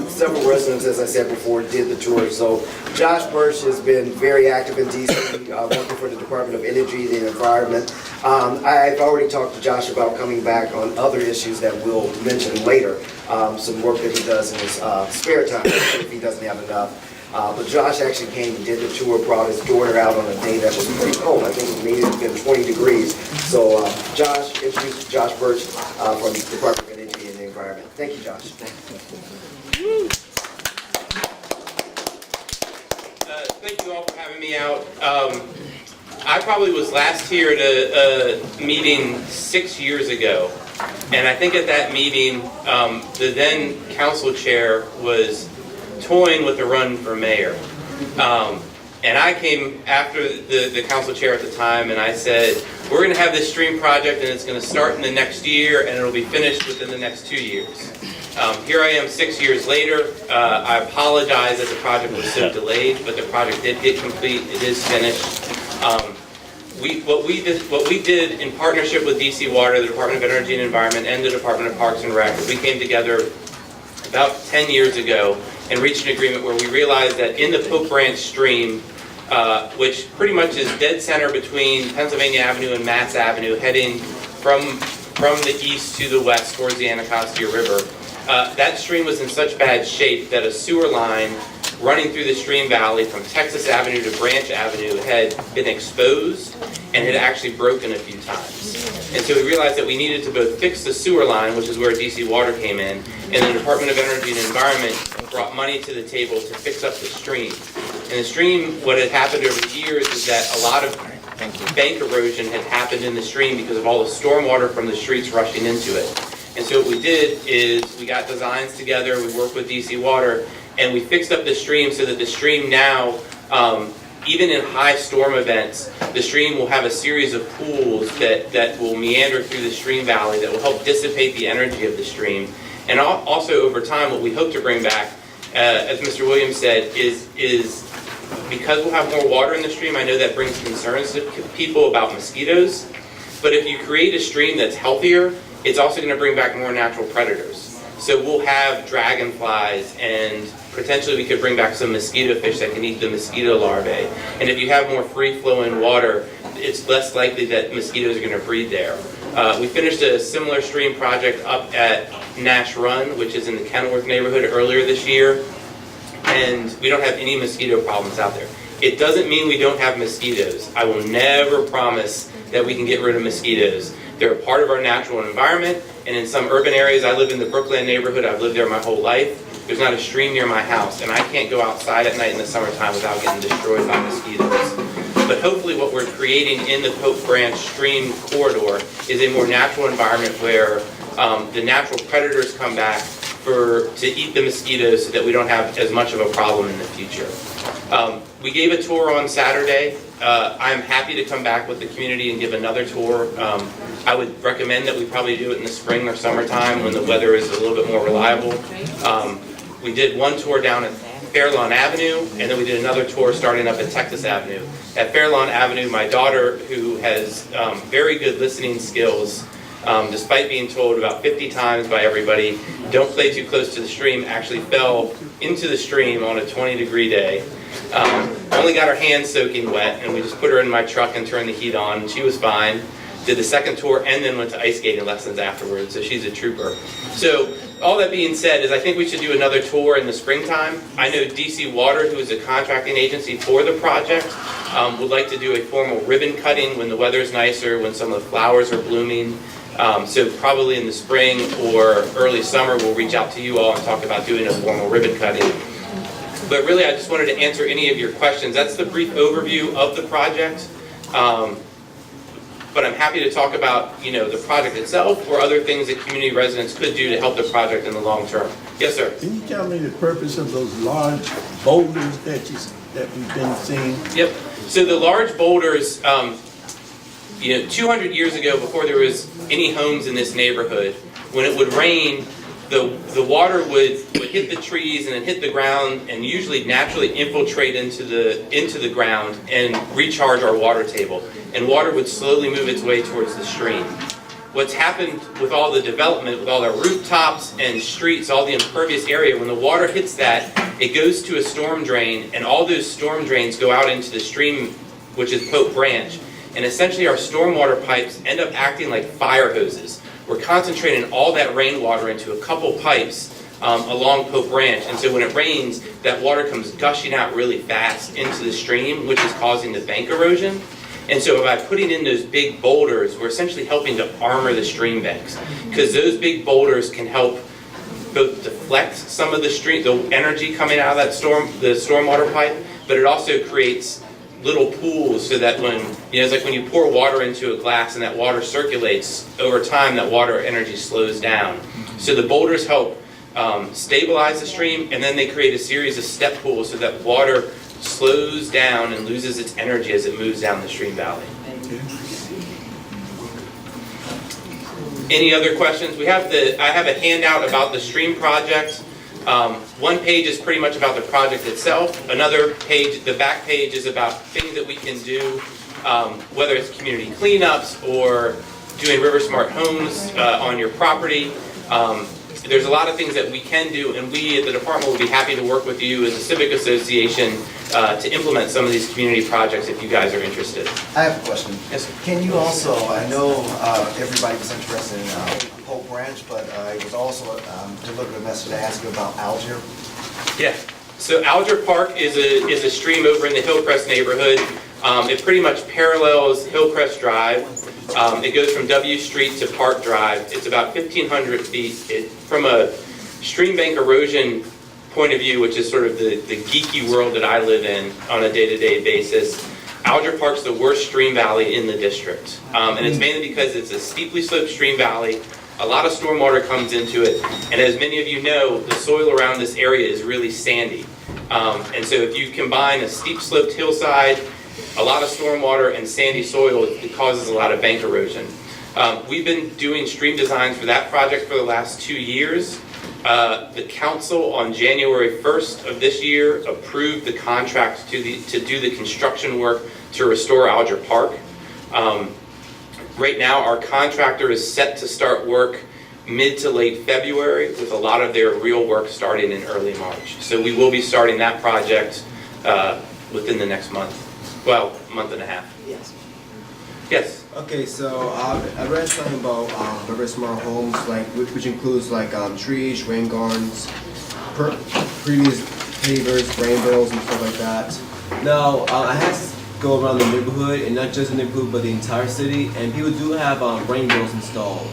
Several residents, as I said before, did the tour. So Josh Birch has been very active in DC, working for the Department of Energy and Environment. I've already talked to Josh about coming back on other issues that we'll mention later. Some work that he does in his spare time, if he doesn't have enough. But Josh actually came and did the tour, brought his daughter out on a day that was pretty cold. I think it may have been 20 degrees. So Josh, introduce Josh Birch from the Department of Energy and Environment. Thank you, Josh. Thank you all for having me out. I probably was last here at a meeting 6 years ago, and I think at that meeting the then council chair was toying with a run for mayor. And I came after the council chair at the time, and I said, we're going to have this stream project, and it's going to start in the next year, and it'll be finished within the next 2 years. Here I am 6 years later. I apologize that the project was so delayed, but the project did get complete. It is finished. What we did in partnership with DC Water, the Department of Energy and Environment, and the Department of Parks and Rec, we came together about 10 years ago and reached an agreement where we realized that in the Pope Branch stream, which pretty much is dead center between Pennsylvania Avenue and Mass Avenue, heading from the east to the west towards the Anacostia River, that stream was in such bad shape that a sewer line running through the stream valley from Texas Avenue to Branch Avenue had been exposed and had actually broken a few times. And so we realized that we needed to both fix the sewer line, which is where DC Water came in, and the Department of Energy and Environment brought money to the table to fix up the stream. And the stream, what had happened over the years is that a lot of bank erosion had happened in the stream because of all the stormwater from the streets rushing into it. And so what we did is we got designs together, we worked with DC Water, and we fixed up the stream so that the stream now, even in high storm events, the stream will have a series of pools that will meander through the stream valley that will help dissipate the energy of the stream. And also over time, what we hope to bring back, as Mr. Williams said, is because we'll have more water in the stream, I know that brings concerns to people about mosquitoes, but if you create a stream that's healthier, it's also going to bring back more natural predators. So we'll have dragonflies, and potentially we could bring back some mosquito fish that can eat the mosquito larvae. And if you have more free-flowing water, it's less likely that mosquitoes are going to breed there. We finished a similar stream project up at Nash Run, which is in the Kenilworth neighborhood, earlier this year, and we don't have any mosquito problems out there. It doesn't mean we don't have mosquitoes. I will never promise that we can get rid of mosquitoes. They're a part of our natural environment, and in some urban areas, I live in the Brookland neighborhood, I've lived there my whole life, there's not a stream near my house, and I can't go outside at night in the summertime without getting destroyed by mosquitoes. But hopefully what we're creating in the Pope Branch stream corridor is a more natural environment where the natural predators come back to eat the mosquitoes so that we don't have as much of a problem in the future. We gave a tour on Saturday. I'm happy to come back with the community and give another tour. I would recommend that we probably do it in the spring or summertime when the weather is a little bit more reliable. We did one tour down at Fairlawn Avenue, and then we did another tour starting up at Texas Avenue. At Fairlawn Avenue, my daughter, who has very good listening skills, despite being told about 50 times by everybody, don't play too close to the stream, actually fell into the stream on a 20-degree day. Only got her hands soaking wet, and we just put her in my truck and turned the heat on, and she was fine. Did the second tour and then went to ice skating lessons afterwards, so she's a trooper. So all that being said is I think we should do another tour in the springtime. I know DC Water, who is a contracting agency for the project, would like to do a formal ribbon cutting when the weather's nicer, when some of the flowers are blooming. So probably in the spring or early summer, we'll reach out to you all and talk about doing a formal ribbon cutting. But really, I just wanted to answer any of your questions. That's the brief overview of the project. But I'm happy to talk about, the project itself or other things that community residents could do to help the project in the long term. Yes, sir. Can you tell me the purpose of those large boulders that we've been seeing? Yep. So the large boulders, 200 years ago, before there was any homes in this neighborhood, when it would rain, the water would hit the trees and then hit the ground and usually naturally infiltrate into the ground and recharge our water table. And water would slowly move its way towards the stream. what's happened with all the development, with all the rooftops and streets, all the impervious area, when the water hits that, it goes to a storm drain, and all those storm drains go out into the stream, which is Pope Branch. And essentially our stormwater pipes end up acting like fire hoses. We're concentrating all that rainwater into a couple pipes along Pope Branch, and so when it rains, that water comes gushing out really fast into the stream, which is causing the bank erosion. And so by putting in those big boulders, we're essentially helping to armor the stream banks, because those big boulders can help both deflect some of the energy coming out of that the stormwater pipe, but it also creates little pools so that when, it's like when you pour water into a glass and that water circulates, over time that water energy slows down. So the boulders help stabilize the stream, and then they create a series of step pools so that water slows down and loses its energy as it moves down the stream valley. Any other questions? I have a handout about the stream project. One page is pretty much about the project itself. Another page, the back page, is about things that we can do, whether it's community cleanups or doing River Smart Homes on your property. There's a lot of things that we can do, and we at the department will be happy to work with you as a civic association to implement some of these community projects if you guys are interested. I have a question. Yes, sir. Can you also, I know everybody was interested in Pope Branch, but it was also delivered a message to ask you about Alger. Yeah. So Alger Park is a stream over in the Hillcrest neighborhood. It pretty much parallels Hillcrest Drive. It goes from W Street to Park Drive. It's about 1,500 feet. From a stream bank erosion point of view, which is sort of the geeky world that I live in on a day-to-day basis, Alger Park's the worst stream valley in the district. And it's mainly because it's a steeply sloped stream valley. A lot of stormwater comes into it. And as many of you know, the soil around this area is really sandy. And so if you combine a steep sloped hillside, a lot of stormwater and sandy soil, it causes a lot of bank erosion. We've been doing stream designs for that project for the last 2 years. The council on January 1st of this year approved the contract to do the construction work to restore Alger Park. Right now our contractor is set to start work mid to late February, with a lot of their real work starting in early March. So we will be starting that project within the next month. Well, month and a half. Yes. Yes. Okay, so I read something about River Smart Homes, like which includes like trees, rain gardens, previous pavers, rain barrels, and stuff like that. Now I had to go around the neighborhood, and not just the neighborhood, but the entire city, and people do have rain barrels installed.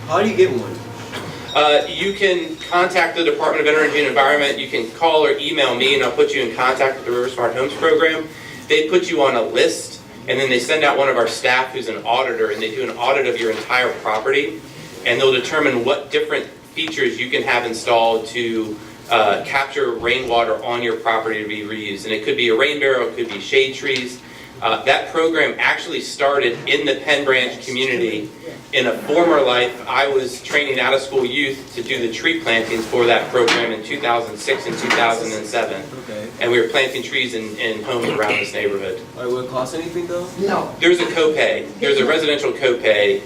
How do you get one? You can contact the Department of Energy and Environment. You can call or email me, and I'll put you in contact with the River Smart Homes program. They put you on a list, and then they send out one of our staff who's an auditor, and they do an audit of your entire property, and they'll determine what different features you can have installed to capture rainwater on your property to be reused. And it could be a rain barrel, it could be shade trees. That program actually started in the Penn Branch community. In a former life, I was training out-of-school youth to do the tree plantings for that program in 2006 and 2007. Okay. And we were planting trees in homes around this neighborhood. Will it cost anything though? No. There's a copay. There's a residential copay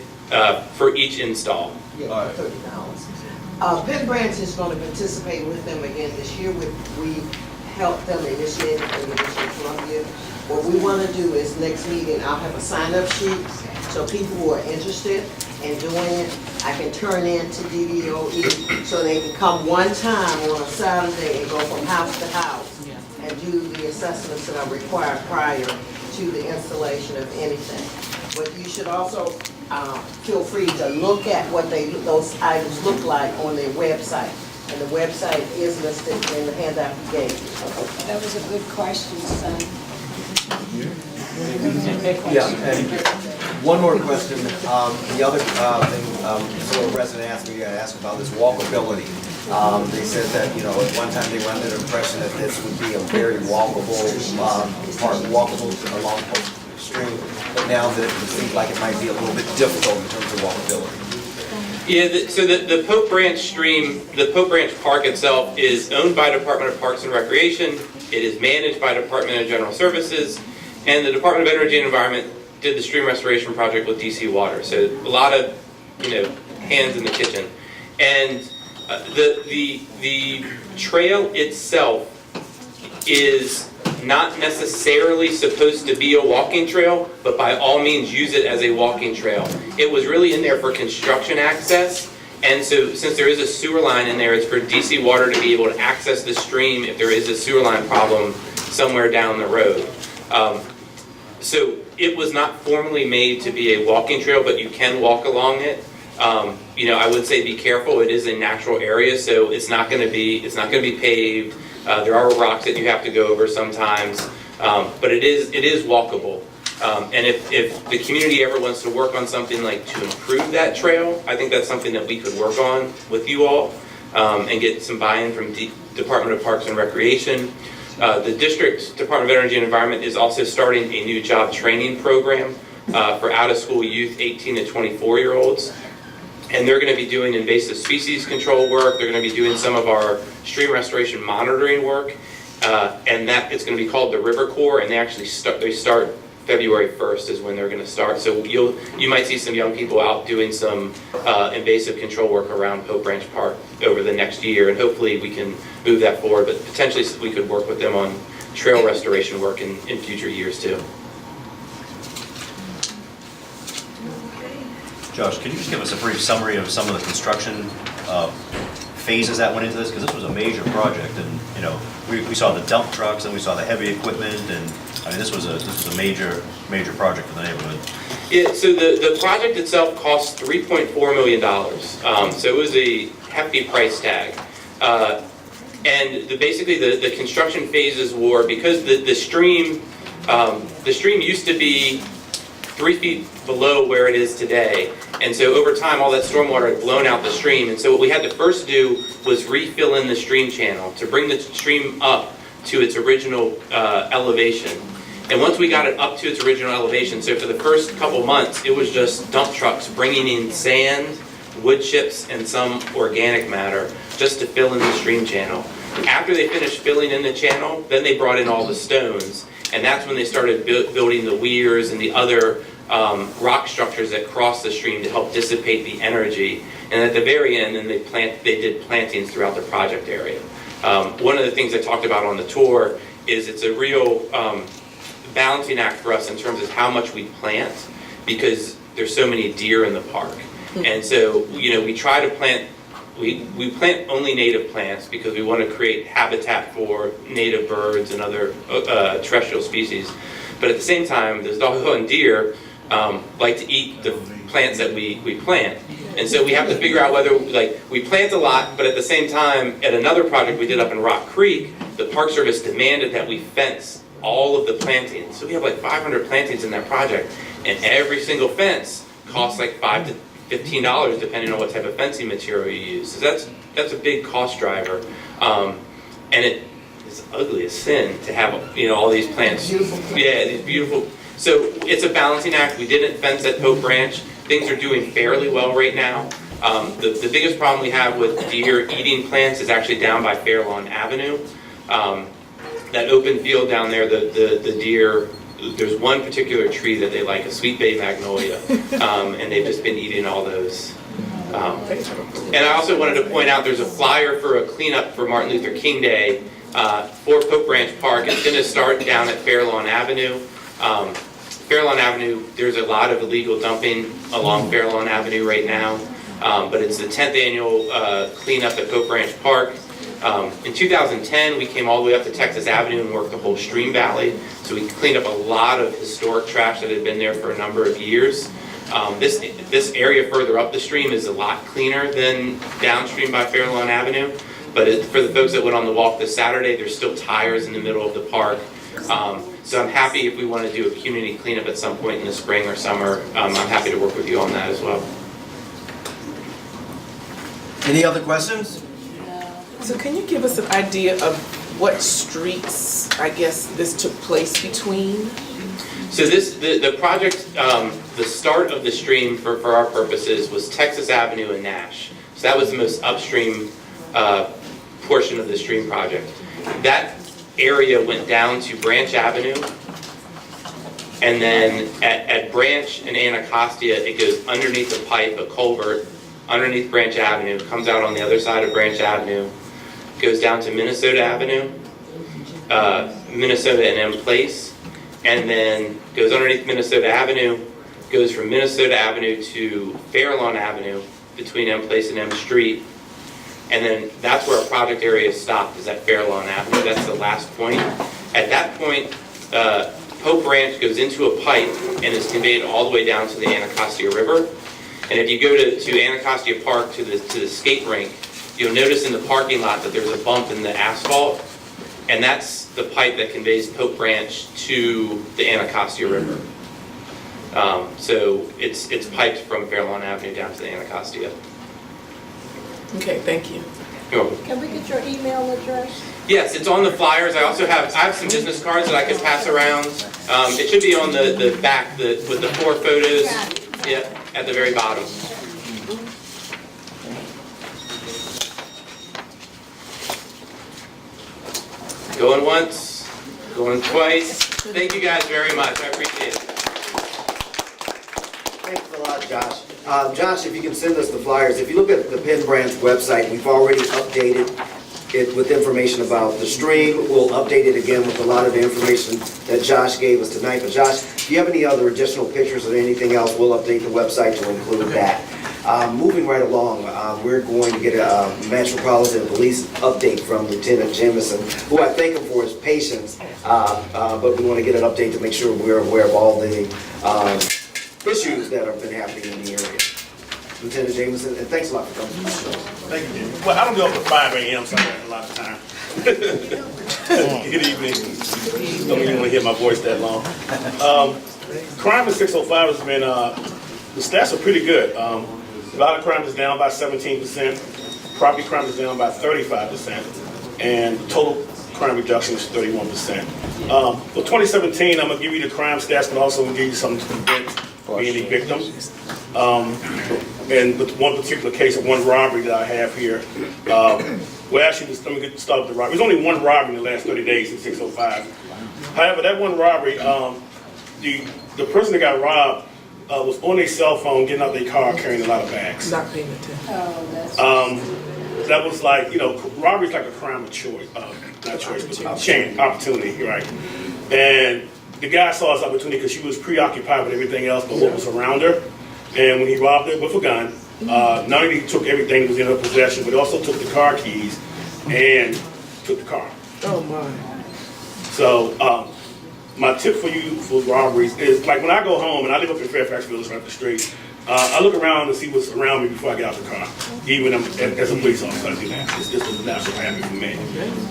for each install. Yeah, All right. $30. Penn Branch is going to participate with them again this year. We helped them initiate it in Columbia. What we want to do is next meeting, I'll have a sign-up sheet, so people who are interested in doing it, I can turn in to DDOE, so they can come one time on a Saturday and go from house to house and do the assessments that are required prior to the installation of anything. But you should also feel free to look at what those items look like on their website. And the website is listed in the handout you gave. That was a good question, son. Yeah, and one more question. The other thing, so a resident asked me, I asked about this walkability. They said that, you know, at one time they were under the impression that this would be a very walkable walkable along the stream, but now that it seems like it might be a little bit difficult in terms of walkability. Yeah, so the Pope Branch stream, the Pope Branch Park itself is owned by Department of Parks and Recreation. It is managed by Department of General Services, and the Department of Energy and Environment did the stream restoration project with DC Water. So a lot of hands in the kitchen. And the trail itself is not necessarily supposed to be a walking trail, but by all means use it as a walking trail. It was really in there for construction access, and so since there is a sewer line in there, it's for DC Water to be able to access the stream if there is a sewer line problem somewhere down the road. So it was not formally made to be a walking trail, but you can walk along it. I would say be careful. It is a natural area, so it's not going to be paved. There are rocks that you have to go over sometimes, but it is walkable. And if the community ever wants to work on something like to improve that trail, I think that's something that we could work on with you all and get some buy-in from Department of Parks and Recreation. The District Department of Energy and Environment is also starting a new job training program for out-of-school youth 18 to 24-year-olds. And they're going to be doing invasive species control work. They're going to be doing some of our stream restoration monitoring work. And that it's going to be called the River Corps, and they start February 1st is when they're going to start. So you might see some young people out doing some invasive control work around Pope Branch Park over the next year, and hopefully we can move that forward, but potentially we could work with them on trail restoration work in future years too. Josh, can you just give us a brief summary of some of the construction phases that went into this? Because this was a major project, and we saw the dump trucks and we saw the heavy equipment, and I mean this was a major project for the neighborhood. Yeah, so the project itself cost $3.4 million. So it was a hefty price tag. And basically the construction phases were, because the stream used to be 3 feet below where it is today. And so over time, all that stormwater had blown out the stream. And so what we had to first do was refill in the stream channel to bring the stream up to its original elevation. And once we got it up to its original elevation, so for the first couple months, it was just dump trucks bringing in sand, wood chips, and some organic matter just to fill in the stream channel. After they finished filling in the channel, then they brought in all the stones. And that's when they started building the weirs and the other rock structures that cross the stream to help dissipate the energy. And at the very end, then they did plantings throughout the project area. One of the things I talked about on the tour is it's a real balancing act for us in terms of how much we plant, because there's so many deer in the park. And so, we try to plant, we plant only native plants because we want to create habitat for native birds and other terrestrial species. But at the same time, those doggone deer like to eat the plants that we plant. And so we have to figure out whether, we plant a lot, but at the same time, at another project we did up in Rock Creek, the Park Service demanded that we fence all of the plantings. So we have 500 plantings in that project, and every single fence costs $5 to $15 depending on what type of fencing material you use. So that's a big cost driver, and it's ugly as sin to have all these plants. Yeah, these beautiful. So it's a balancing act. We didn't fence at Pope Branch. Things are doing fairly well right now. The biggest problem we have with deer eating plants is actually down by Fairlawn Avenue. That open field down there, the deer, there's one particular tree that they like, a sweet bay magnolia, and they've just been eating all those. And I also wanted to point out there's a flyer for a cleanup for Martin Luther King Day for Pope Branch Park. It's going to start down at Fairlawn Avenue. Fairlawn Avenue, there's a lot of illegal dumping along Fairlawn Avenue right now, but it's the 10th annual cleanup at Pope Branch Park. In 2010, we came all the way up to Texas Avenue and worked the whole stream valley. So we cleaned up a lot of historic trash that had been there for a number of years. This area further up the stream is a lot cleaner than downstream by Fairlawn Avenue. But for the folks that went on the walk this Saturday, there's still tires in the middle of the park. So I'm happy if we want to do a community cleanup at some point in the spring or summer. I'm happy to work with you on that as well. Any other questions? So can you give us an idea of what streets, I guess, this took place between? So the project, the start of the stream for our purposes was Texas Avenue and Nash. So that was the most upstream portion of the stream project. That area went down to Branch Avenue, And then at Branch and Anacostia, it goes underneath the pipe, a culvert, underneath Branch Avenue, comes out on the other side of Branch Avenue, goes down to Minnesota Avenue, Minnesota and M Place, and then goes underneath Minnesota Avenue, goes from Minnesota Avenue to Fairlawn Avenue between M Place and M Street. And then that's where our project area is stopped, is at Fairlawn Avenue. That's the last point. At that point, Pope Branch goes into a pipe and is conveyed all the way down to the Anacostia River. And if you go to Anacostia Park, to the skate rink, you'll notice in the parking lot that there's a bump in the asphalt, and that's the pipe that conveys Pope Branch to the Anacostia River. So it's piped from Fairlawn Avenue down to the Anacostia. Okay, thank you. You're welcome. Can we get your email address? Yes, it's on the flyers. I have some business cards that I could pass around. It should be on the back with the 4 photos. Yeah, at the very bottom. Going once, going twice. Thank you guys very much. I appreciate it. Thanks a lot, Josh. Josh, if you can send us the flyers. If you look at the Penn Branch website, we've already updated it with information about the stream. We'll update it again with a lot of the information that Josh gave us tonight. But Josh, if you have any other additional pictures or anything else, we'll update the website to include that. Moving right along, we're going to get a Metropolitan Police update from Lieutenant Jamison, who I thank him for his patience, but we want to get an update to make sure we're aware of all the issues that have been happening in the area. Lieutenant Jamison, and thanks a lot for coming to the show. Thank you, Jim. Well, I don't go up to 5 a.m., so I have a lot of time. Good evening. Don't even want to hear my voice that long. Crime in 605 has been, the stats are pretty good. Violent crime is down by 17%, property crime is down by 35%, and total crime reduction is 31%. For 2017, I'm going to give you the crime stats, but also give you something to prevent being a victim. And with one particular case of one robbery that I have here, well, actually, let me start with the robbery. There's only one robbery in the last 30 days in 605. However, that one robbery, the person that got robbed was on their cell phone, getting out their car, carrying a lot of bags. Not paying attention. That was like, robbery's like a crime of choice, not choice, but opportunity, right? And the guy saw his opportunity because she was preoccupied with everything else but what was around her. And when he robbed her with a gun, not only took everything that was in her possession, but also took the car keys and took the car. Oh my. So my tip for you for robberies is, like, when I go home, and I live up in Fairfax Village right up the street, I look around and see what's around me before I get out the car. Even as a police officer, I do that. It's just a natural habit for me.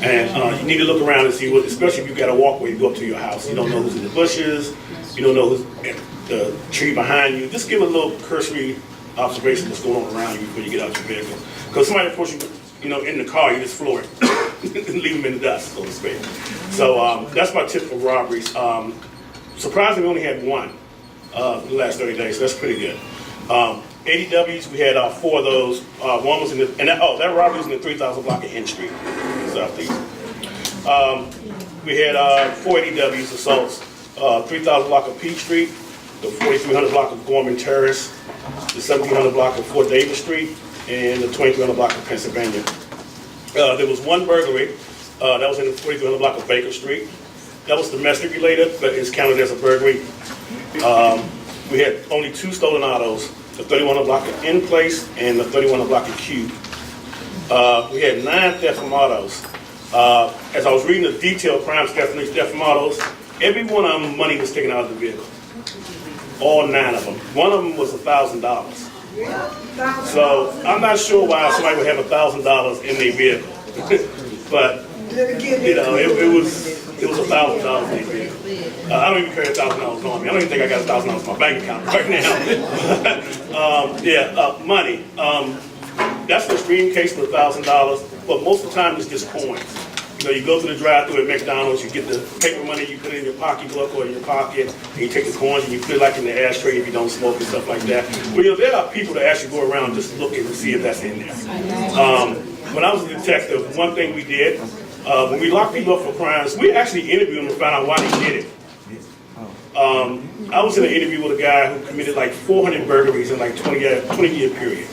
And you need to look around and see what, especially if you got a walkway to go up to your house. You don't know who's in the bushes. You don't know who's at the tree behind you. Just give a little cursory observation of what's going on around you before you get out your vehicle. Because somebody, of course, in the car, you just floor it and leave them in the dust, so to speak. So that's my tip for robberies. Surprisingly, we only had one in the last 30 days, so that's pretty good. ADWs, we had 4 of those. One was in the, and that robbery was in the 3000 block of N Street, Southeast. We had 4 ADWs assaults, 3000 block of P Street, the 4300 block of Gorman Terrace, the 1700 block of Fort Davis Street, and the 2300 block of Pennsylvania. There was one burglary that was in the 4300 block of Baker Street. That was domestic related, but it's counted as a burglary. We had only 2 stolen autos, the 3100 block of In Place and the 3100 block of Q. We had 9 theft from autos. As I was reading the detailed crime stats from these theft from autos, every one of them money was taken out of the vehicle. All 9 of them. One of them was $1,000. So I'm not sure why somebody would have $1,000 in their vehicle, but it was $1,000 in their vehicle. I don't even carry $1,000 on me. I don't even think I got $1,000 in my bank account right now. Money. That's the extreme case for $1,000, but most of the time it's just coins. You go through the drive-thru at McDonald's, you get the paper money, you put it in your pocketbook or in your pocket, and you take the coins and you put it like in the ashtray if you don't smoke and stuff like that. Well, there are people that actually go around just looking to see if that's in there. When I was a detective, one thing we did, when we locked people up for crimes, we actually interviewed them and found out why they did it. I was in an interview with a guy who committed like 400 burglaries in like 20-year period.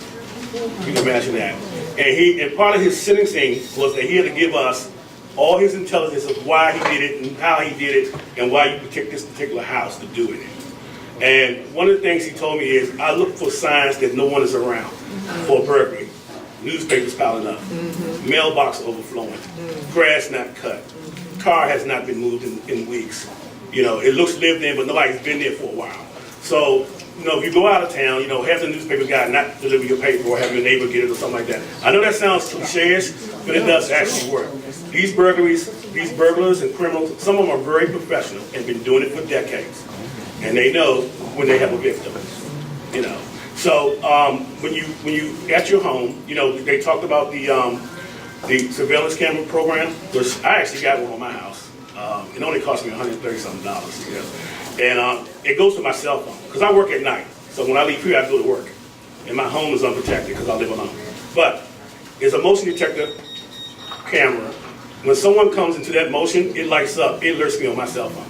You can imagine that. And part of his sentencing was that he had to give us all his intelligence of why he did it and how he did it and why you picked this particular house to do it in. And one of the things he told me is, I look for signs that no one is around for a burglary. Newspapers piling up, mailbox overflowing, grass not cut, car has not been moved in weeks. You know, it looks lived in, but nobody's been there for a while. So, you know, if you go out of town, you know, have the newspaper guy not deliver your paper or have your neighbor get it or something like that. I know that sounds cliche-ish, but it does actually work. These burglars and criminals, some of them are very professional and been doing it for decades. And they know when they have a victim, you know. So when you at your home, you know, they talked about the surveillance camera program, which I actually got one on my house. It only cost me $130-something, you know. And it goes to my cell phone, because I work at night. So when I leave here, I go to work. And my home is unprotected because I live alone. But it's a motion detector camera. When someone comes into that motion, it lights up, it alerts me on my cell phone.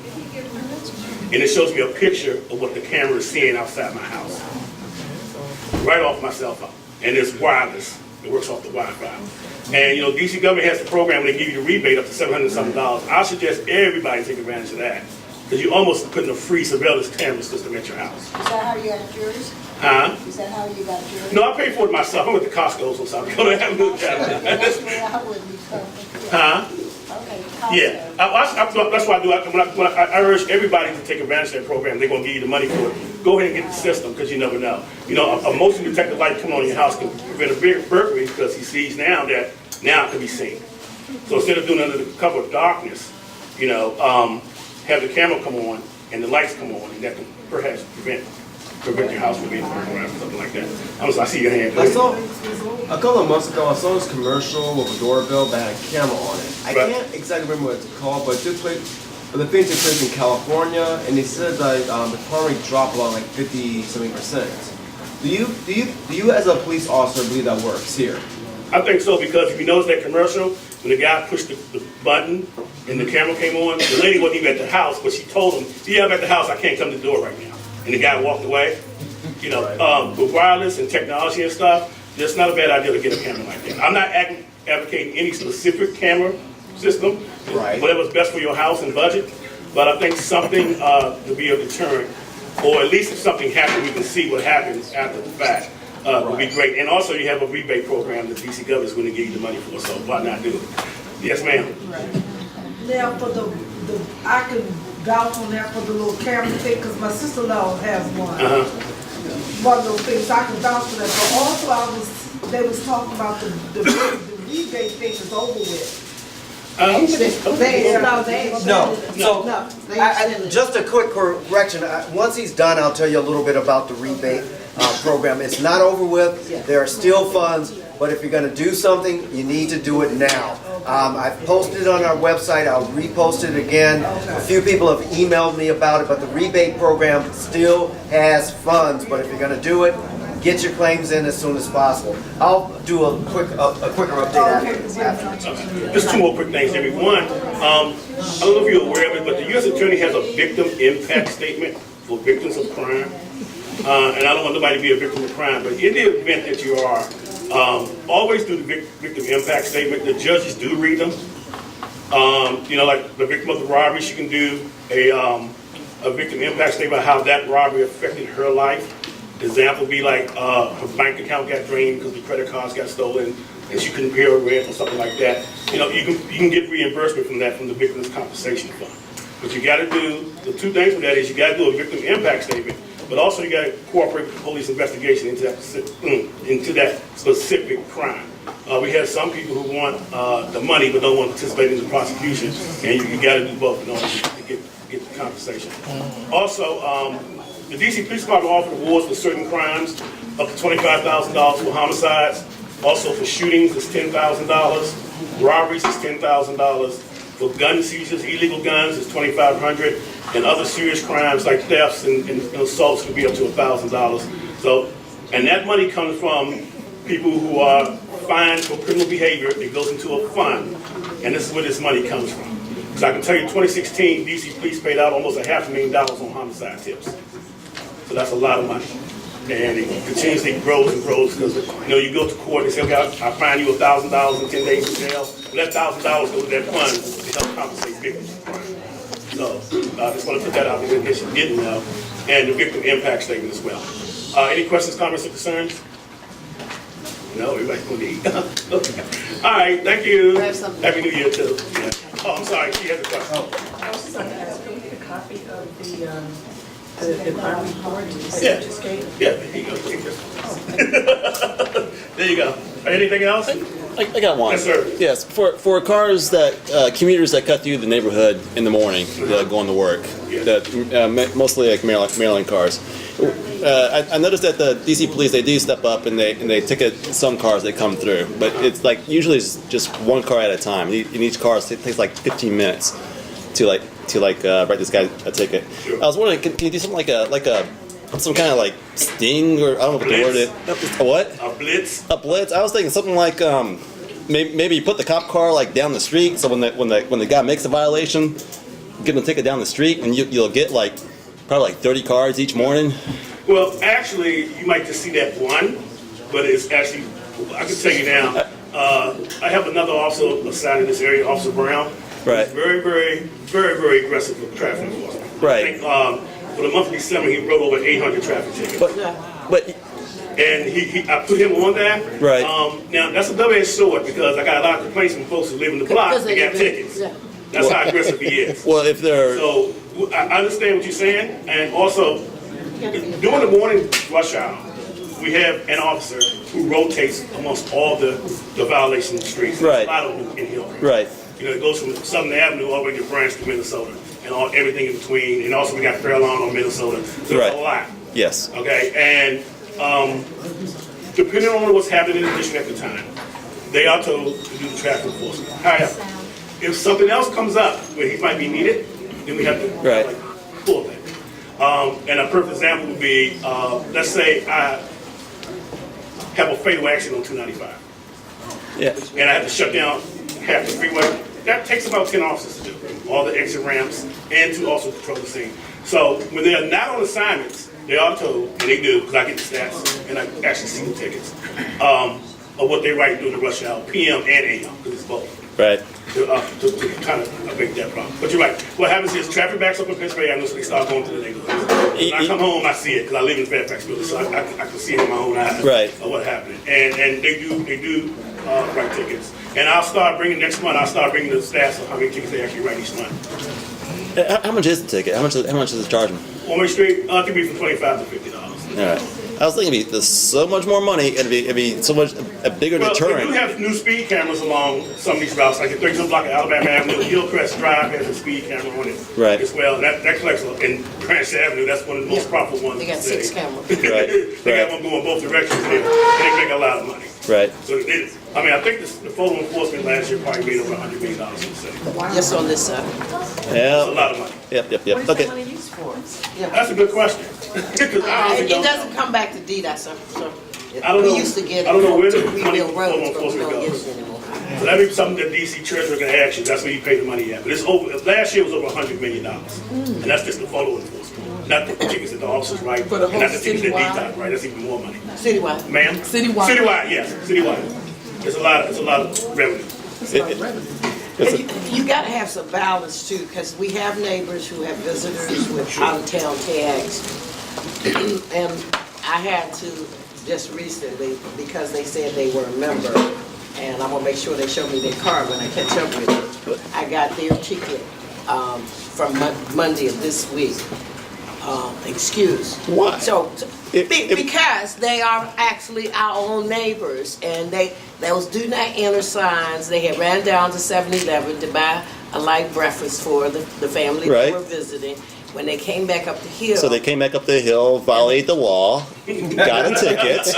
And it shows me a picture of what the camera is seeing outside my house. Right off my cell phone. And it's wireless. It works off the Wi-Fi. And you know, DC government has the program where they give you the rebate up to $700-something. I suggest everybody take advantage of that. Because you're almost putting a free surveillance camera system at your house. Is that how you got yours? Huh? Is that how you got yours? No, I paid for it myself. I'm at the Costco's on South Dakota. That's the way I would be. Huh? Okay. Yeah, that's why I do. I urge everybody to take advantage of that program. They're going to give you the money for it. Go ahead and get the system, because you never know. You know, a motion detector light coming on in your house can prevent a burglary, because he sees now that it can be seen. So instead of doing it under the cover of darkness, you know, have the camera come on and the lights come on, and that can perhaps prevent your house from being burglarized or something like that. I see your hand. I saw a couple of months ago. I saw this commercial with a doorbell that had a camera on it. I can't exactly remember what it's called, but the thing took place in California, and they said that the crime rate dropped about like 50-something%. Do you as a police officer believe that works here? I think so, because if you notice that commercial, when the guy pushed the button and the camera came on, the lady wasn't even at the house, but she told him, "Yeah, I'm at the house. I can't come to the door right now." And the guy walked away. You know, with wireless and technology and stuff, it's not a bad idea to get a camera like that. I'm not advocating any specific camera system, whatever's best for your house and budget, but I think something to be a deterrent, or at least if something happens, we can see what happens after the fact, would be great. And also, you have a rebate program that DC government is going to give you the money for, so why not do it? Yes, ma'am. Now, for I can vouch on that for the little camera thing, because my sister-in-law has one. One of those things, I can vouch for that. But also, they was talking about the rebate thing is over with. Just a quick correction. Once he's done, I'll tell you a little bit about the rebate program. It's not over with. There are still funds, but if you're going to do something, you need to do it now. I've posted it on our website. I'll repost it again. A few people have emailed me about it, but the rebate program still has funds. But if you're going to do it, get your claims in as soon as possible. I'll do a quicker update afterwards. Just two more quick things, Jimmy. One, I don't know if you're aware of it, but the U.S. Attorney has a victim impact statement for victims of crime. And I don't want nobody to be a victim of crime, but in the event that you are, always do the victim impact statement. The judges do read them. You know, like the victim of the robbery, she can do a victim impact statement about how that robbery affected her life. The example would be like her bank account got drained because the credit cards got stolen and she couldn't pay her rent or something like that. You know, you can get reimbursement from that from the Victims Compensation Fund. But you got to do, the two things with that is you got to do a victim impact statement, but also you got to cooperate with the police investigation into that specific crime. We have some people who want the money but don't want to participate in the prosecution, and you got to do both in order to get the compensation. Also, the DC Police Department offers awards for certain crimes, up to $25,000 for homicides. Also for shootings, it's $10,000. Robberies is $10,000. For gun seizures, illegal guns is $2,500. And other serious crimes like thefts and assaults could be up to $1,000. So, and that money comes from people who are fined for criminal behavior. It goes into a fund, and this is where this money comes from. Because I can tell you, 2016, DC Police paid out almost $500,000 on homicide tips. So that's a lot of money. And it continuously grows and grows because, you go to court and say, okay, I'll fine you $1,000 in 10 days in jail. But that $1,000 goes to that fund to help compensate victims of crime. So I just want to put that out there in case you didn't know. And the victim impact statement as well. Any questions, comments, or concerns? No, everybody's going to eat. Okay. All right, thank you. Happy New Year, too. Yeah. Oh, I'm sorry, she has a question. I was just going to ask, can we get a copy of the crime report to Yeah. Escape? Yeah, there you go. There you go. Anything else? I got one. Yes, sir. Yes, for cars that, commuters that cut through the neighborhood in the morning, going to work, that, mostly like Maryland cars. I noticed that the DC police, they do step up and they ticket some cars that come through, but it's like usually it's just one car at a time. In each car, it takes like 15 minutes to write this guy a ticket. I was wondering, can you do something like some kind of like sting, or I don't know what the word is. What? A blitz. A blitz. I was thinking something like maybe you put the cop car like down the street, so when the guy makes a violation, give him a ticket down the street, and you'll get like probably like 30 cars each morning. Well, actually, you might just see that one, but it's actually, I can tell you now, I have another officer assigned in this area, Officer Brown. Right. Very, very, very, very aggressive with traffic enforcement. Right. I think for the month of December, he wrote over 800 traffic tickets. But And I put him on that. Right. Now, that's a double-edged sword because I got a lot of complaints from folks who live in the block that got tickets. That's how aggressive he is. Well, if they're So I understand what you're saying, and also during the morning rush hour, we have an officer who rotates amongst all the violation streets. Right. There's a lot of them in Hill. right. It goes from Southern Avenue all the way to Branch to Minnesota, and everything in between. And also we got Fairlawn on Minnesota. So Right. there's a lot. Yes. Okay, and depending on what's happening in the district at the time, they are told to do the traffic enforcement. However, if something else comes up where he might be needed, then we have to Right. pull that. And a perfect example would be, let's say I have a fatal accident on 295, Yeah. and I have to shut down half the freeway. That takes about 10 officers to do, all the exit ramps, and to also control the scene. So when they are not on assignments, they are told, and they do, because I get the stats, and I actually see the tickets, of what they write during the rush hour, PM and AM, because it's both. Right. To kind of make that problem. But you're right. What happens is traffic backs up in Pennsylvania Avenue, so they start going to the neighborhoods. When I come home, I see it, because I live in Fairfax Village, so I can see it in my own eyes. Right. Of what happened. And they do write tickets. And next month, I'll start bringing the stats of how many tickets they actually write each month. How much is the ticket? How much does it charge them? One-way street, it could be from $25 to $50. All right. I was thinking there's so much more money. It'd be so much a bigger Well, deterrent. we do have new speed cameras along some of these routes, like the 37th block of Alabama Avenue, Hillcrest Drive has a speed camera on it Right. as well. That collects in Branch Avenue. That's one of the most profitable ones. They got in the 6 city. cameras. Right. They got one going both directions, and they make a lot of money. Right. So I think the photo enforcement last year probably made over $100 million in the city. Just on this side. That's a Yeah. lot of money. Yep. Okay. That's a good question. 'Cause I honestly It don't know. doesn't come back to DDOT, so. I don't know. We used to get it I don't know where the to money rebuild for roads, photo but we enforcement don't get goes. it anymore. So that'd be something that DC Treasurer can ask you. That's where you pay the money at. But last year was over $100 million. And that's just the photo enforcement. Not the tickets that the officers write, For the and not whole the tickets that citywide? DDOT write. That's even more money. Citywide. Ma'am? Citywide. Citywide, yes, citywide. It's a lot of revenue. You gotta have some balance too, because we have neighbors who have visitors with out-of-town tags. And I had to just recently, because they said they were a member, and I'm gonna make sure they show me their card when I catch up with them. I got their ticket from Monday of this week. Excuse. Why? So, because they are actually our own neighbors, and those do not enter signs, they had ran down to 7-Eleven to buy a light breakfast for the family Right. that were visiting. When they came back up the hill. So they came back up the hill, violated the law, got a ticket.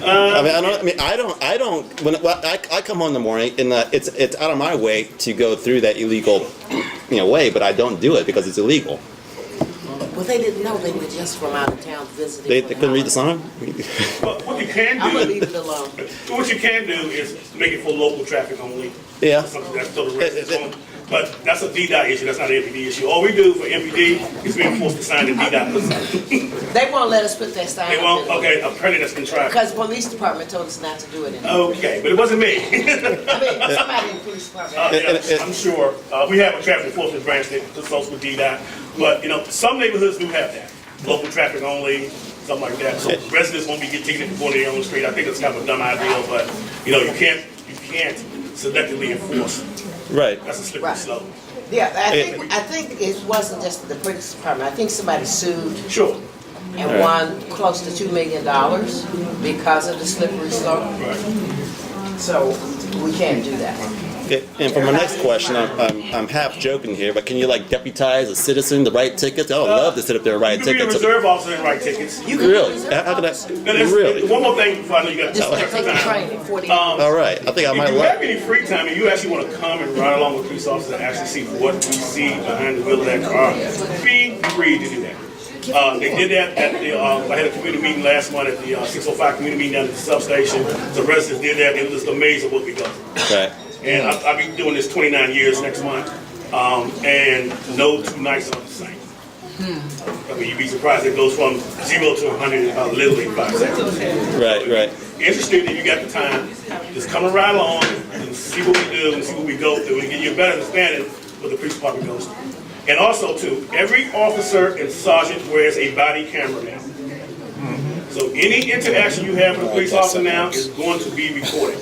I don't. When I come home in the morning, and it's out of my way to go through that illegal, way, but I don't do it because it's illegal. Well, they didn't know they were just from out of town visiting. They couldn't read the sign. But what you can I'm gonna do, leave it alone. what you can do is make it for local traffic only. Yeah. Something that's still the residents on. But that's a DDOT issue, that's not an MPD issue. All we do for MPD is being forced to sign the DDOT. They won't let us put that sign They up won't, there. okay, apparently that's been tried. Because the police department told us not to do it anymore. Okay, but it wasn't me. I mean, somebody in the police department. Yeah, I'm sure. We have a traffic enforcement branch that consults with DDOT, but, you know, some neighborhoods do have that. Local traffic only, something like that. So residents won't be getting ticketed for going their own street. I think it's kind of a dumb idea, but, you know, you can't selectively enforce. Right. That's a slippery slope. Yeah, I think it wasn't just the police department. I think somebody sued Sure. and won close to $2 million because of the slippery slope. So we can't do that. Okay, and for my next question, I'm half joking here, but can you like deputize a citizen to write tickets? I would love to sit up there and write You can be a tickets. reserve officer and write tickets. Really? How could that? Really? One more thing before I know you got to Just talk. take the training, 40 All right. I think I might If you have like. any free time and you actually want to come and ride along with police officers and actually see what we see behind the wheel of that car, be free to do that. They did that at the, I had a community meeting last month at the 605 community meeting down at the substation. The residents did that. It was just amazing what we got. Right. And I've been doing this 29 years next month, and no two nights are the same. I mean, you'd be surprised. It goes from 0 to 100 in literally 5 seconds. Right. Right. Interested if you got the time, just come and ride along and see what we do and see what we go through and get you a better understanding of what the police department goes through. And also, too, every officer and sergeant wears a body camera now. So any interaction you have with a police officer now is going to be recorded.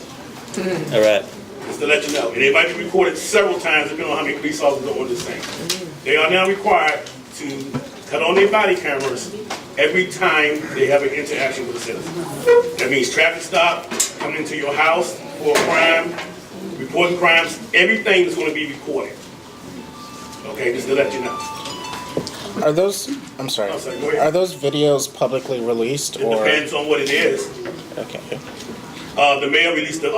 All right. Just to let you know. And it might be recorded several times depending on how many police officers are on the scene. They are now required to cut on their body cameras every time they have an interaction with a citizen. That means traffic stop, coming into your house for a crime, reporting crimes, everything is going to be recorded. Okay, just to let you know. Are those, I'm sorry, I'm sorry, go ahead. are those videos publicly released It or? depends on what it is. Okay. The mayor released the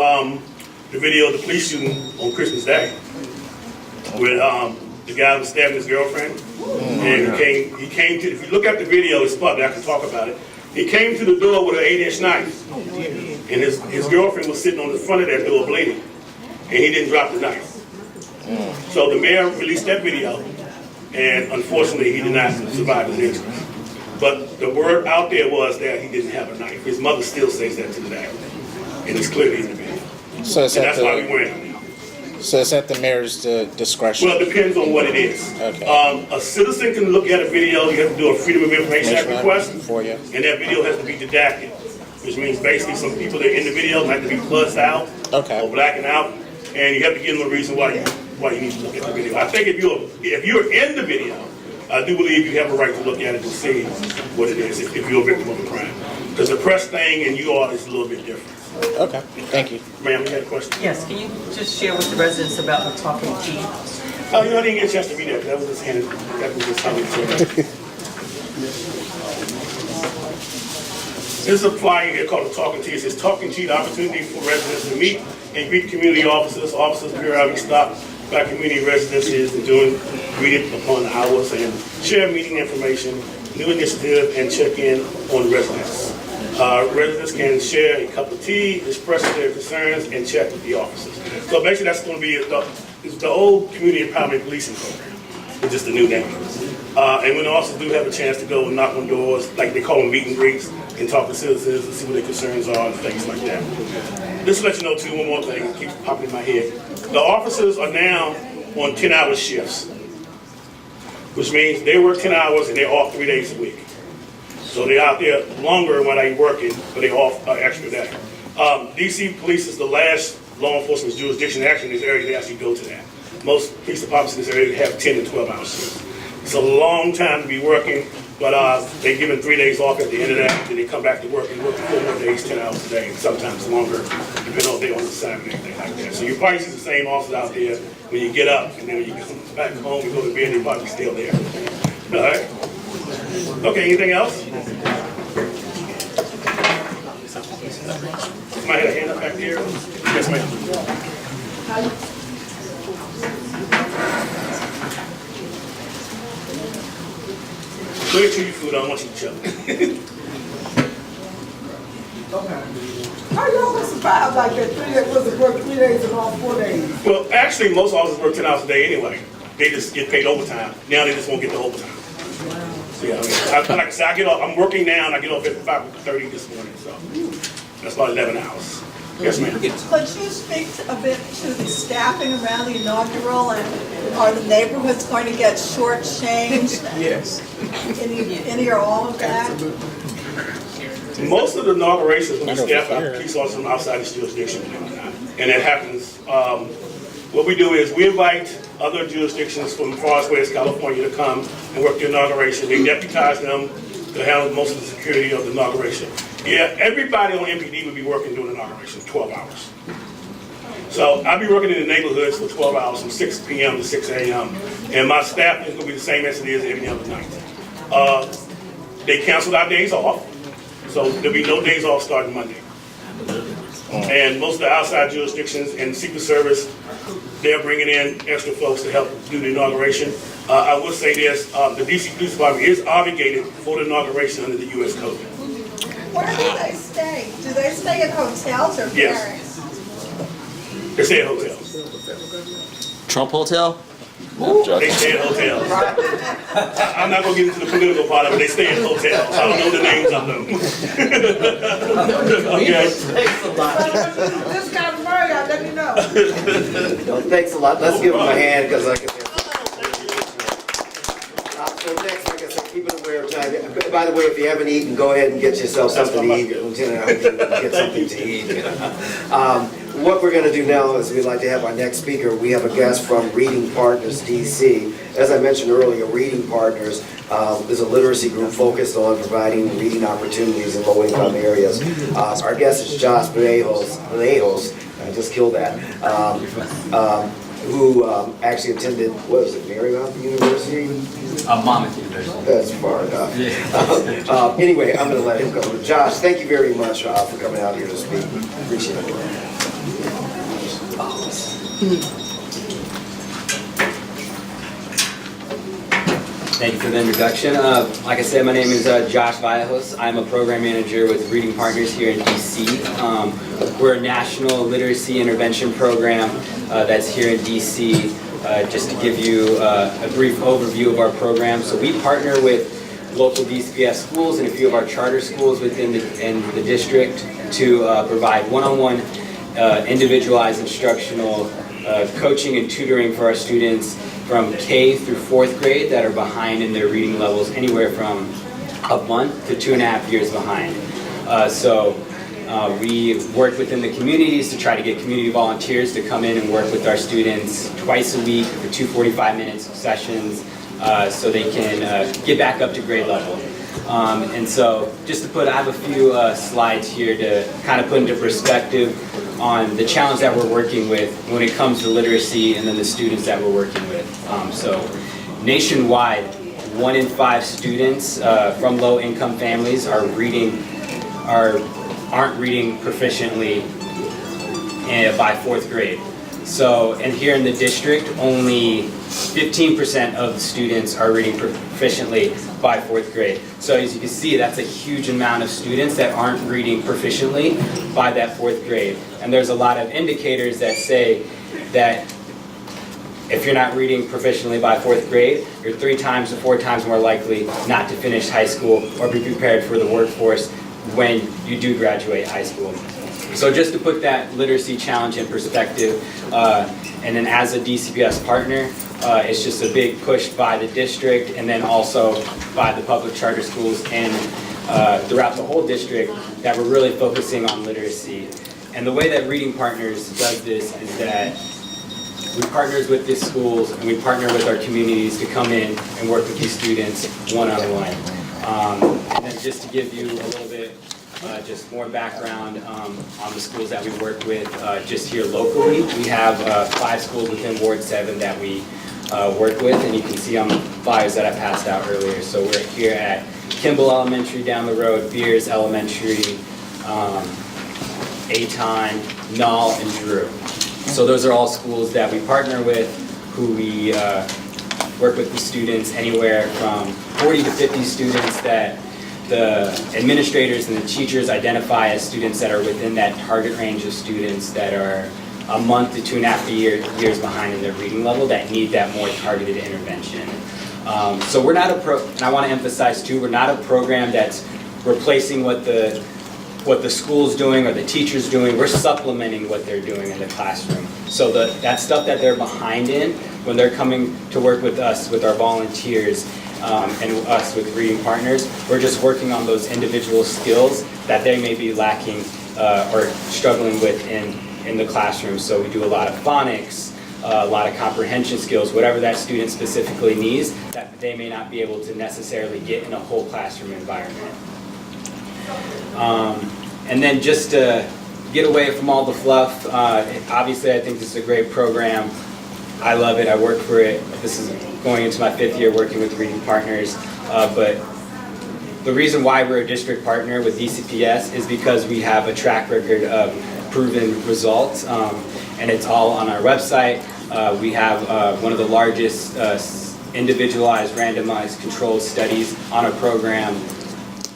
video of the police shooting on Christmas Day with the guy was stabbing his girlfriend. And he came to, if you look at the video, it's public, I can talk about it. He came to the door with an 8-inch knife. And his girlfriend was sitting on the front of that door bleeding. And he didn't drop the knife. So the mayor released that video, and unfortunately he did not survive his injuries. But the word out there was that he didn't have a knife. His mother still says that to the day. And it's clearly in the video. So And that's why we wear them now. So is that the mayor's discretion? Well, it depends on what it is. Okay. A citizen can look at a video, you have to do a Freedom of Information Act request, For you. and that video has to be redacted, which means basically some people that are in the video have to be buzzed out Okay. or blacking out, and you have to give them a reason why you need to look at the video. I think if you're in the video, I do believe you have a right to look at it and see what it is if you're a victim of a crime. Because the press thing and you are is a little bit different. Okay, thank you. Ma'am, you had a question? Yes, can you just share with the residents about the talking tea? Oh, you know, I didn't get a chance to read that. That was just handed. That was just handed to me. There's a flyer here called the Talking Tea. It says Talking Tea, the opportunity for residents to meet and greet community officers. Officers periodically stop by community residences and doing greeting upon hours and share meeting information, new initiative, and check in on residents. Residents can share a cup of tea, express their concerns, and chat with the officers. So basically that's going to be the old community empowerment policing program. It's just a new name. And when the officers do have a chance to go and knock on doors, like they call them meet and greets, and talk to citizens and see what their concerns are and things like that. Just to let you know too, one more thing, it keeps popping in my head. The officers are now on 10-hour shifts, which means they work 10 hours and they're off 3 days a week. So they're out there longer when they're working, but they're off an extra day. DC Police is the last law enforcement jurisdiction actually in this area to actually go to that. Most police departments in this area have 10 and 12 hour shifts. It's a long time to be working, but they're given 3 days off at the end of that, then they come back to work and work 4 more days, 10 hours a day, and sometimes longer, depending on if they're on assignment and anything like that. So you probably see the same officers out there when you get up, and then when you come back home, you go to bed, they're probably still there. All right? Okay, anything else? Somebody had a hand up back there? Yes, ma'am. Go ahead, chew your food. I don't want you to choke. Okay. How y'all gonna survive like that? 3 days, was it work 3 days and off 4 days? Well, actually, most officers work 10 hours a day anyway. They just get paid overtime. Now they just won't get the overtime. So, yeah, like I said, I get off, I'm working now and I get off at 5:30 this morning, so that's about 11 hours. Yes, ma'am. Could you speak a bit to the staffing around the inaugural, and are the neighborhoods going to get shortchanged? Yes. Any or all of that? Most of the inaugurations will be staffed by police officers from outside this jurisdiction, and that happens. What we do is we invite other jurisdictions from far as west California to come and work the inauguration. They deputize them to handle most of the security of the inauguration. Yeah, everybody on MPD would be working during the inauguration, 12 hours. So I'll be working in the neighborhoods for 12 hours from 6 p.m. to 6 a.m. And my staff is going to be the same as it is every other night. They canceled our days off, so there'll be no days off starting Monday. And most of the outside jurisdictions and Secret Service, they're bringing in extra folks to help do the inauguration. I will say this, the DC Police Department is obligated for the inauguration under the U.S. Code. Where do they stay? Do they stay at hotels or Yes. barracks? They stay at hotels. Trump Hotel? They stay at hotels. I'm not going to get into the political part of it. They stay at hotels. I don't know the names of them. Okay. This kind of money, let me know. Thanks a lot. Let's give him a hand, because like I said. So next, like I said, keep it aware of time. By the way, if you haven't eaten, go ahead and get yourself something to eat. Lieutenant, I hope you get something to eat. What we're going to do now is we'd like to have our next speaker. We have a guest from Reading Partners DC. As I mentioned earlier, Reading Partners is a literacy group focused on providing reading opportunities in low-income areas. Our guest is Josh Vallejos. I just killed that. Who actually attended, what was it, Marymount University? Monmouth University. That's far enough. Anyway, I'm going to let him go. Josh, thank you very much for coming out here to speak. Appreciate it. Thank you for the introduction. Like I said, my name is Josh Vallejos. I'm a program manager with Reading Partners here in DC. We're a national literacy intervention program that's here in DC. Just to give you a brief overview of our program. So we partner with local DCPS schools and a few of our charter schools within the district to provide one-on-one individualized instructional coaching and tutoring for our students from K through 4th grade that are behind in their reading levels, anywhere from a month to 2.5 years behind. We work within the communities to try to get community volunteers to come in and work with our students twice a week for 2 45-minute sessions so they can get back up to grade level. And so just to I have a few slides here to kind of put into perspective on the challenge that we're working with when it comes to literacy and then the students that we're working with. So nationwide, 1 in 5 students from low-income families aren't reading proficiently by 4th grade. So, and here in the district, only 15% of the students are reading proficiently by 4th grade. So as you can see, that's a huge amount of students that aren't reading proficiently by that 4th grade. And there's a lot of indicators that say that if you're not reading proficiently by 4th grade, you're 3 times to 4 times more likely not to finish high school or be prepared for the workforce when you do graduate high school. So just to put that literacy challenge in perspective, and then as a DCPS partner, it's just a big push by the district and then also by the public charter schools and throughout the whole district that we're really focusing on literacy. And the way that Reading Partners does this is that we partner with these schools and we partner with our communities to come in and work with these students one-on-one. And then just to give you a little bit just more background on the schools that we work with just here locally. We have 5 schools within Ward 7 that we work with, and you can see on the flyers that I passed out earlier. So we're here at Kimball Elementary down the road, Beers Elementary, Aton, Knoll, and Drew. So those are all schools that we partner with, who we work with the students, anywhere from 40 to 50 students that the administrators and the teachers identify as students that are within that target range of students that are a month to 2.5 years behind in their reading level that need that more targeted intervention. So we're not and I want to emphasize too, we're not a program that's replacing what the school's doing or the teacher's doing. We're supplementing what they're doing in the classroom. So that stuff that they're behind in, when they're coming to work with us, with our volunteers, and us with reading partners, we're just working on those individual skills that they may be lacking or struggling with in the classroom. So we do a lot of phonics, a lot of comprehension skills, whatever that student specifically needs that they may not be able to necessarily get in a whole classroom environment. And then just to get away from all the fluff, obviously I think this is a great program. I love it, I work for it. This is going into my 5th year working with Reading Partners. But the reason why we're a district partner with DCPS is because we have a track record of proven results, and it's all on our website. We have one of the largest individualized randomized controlled studies on a program,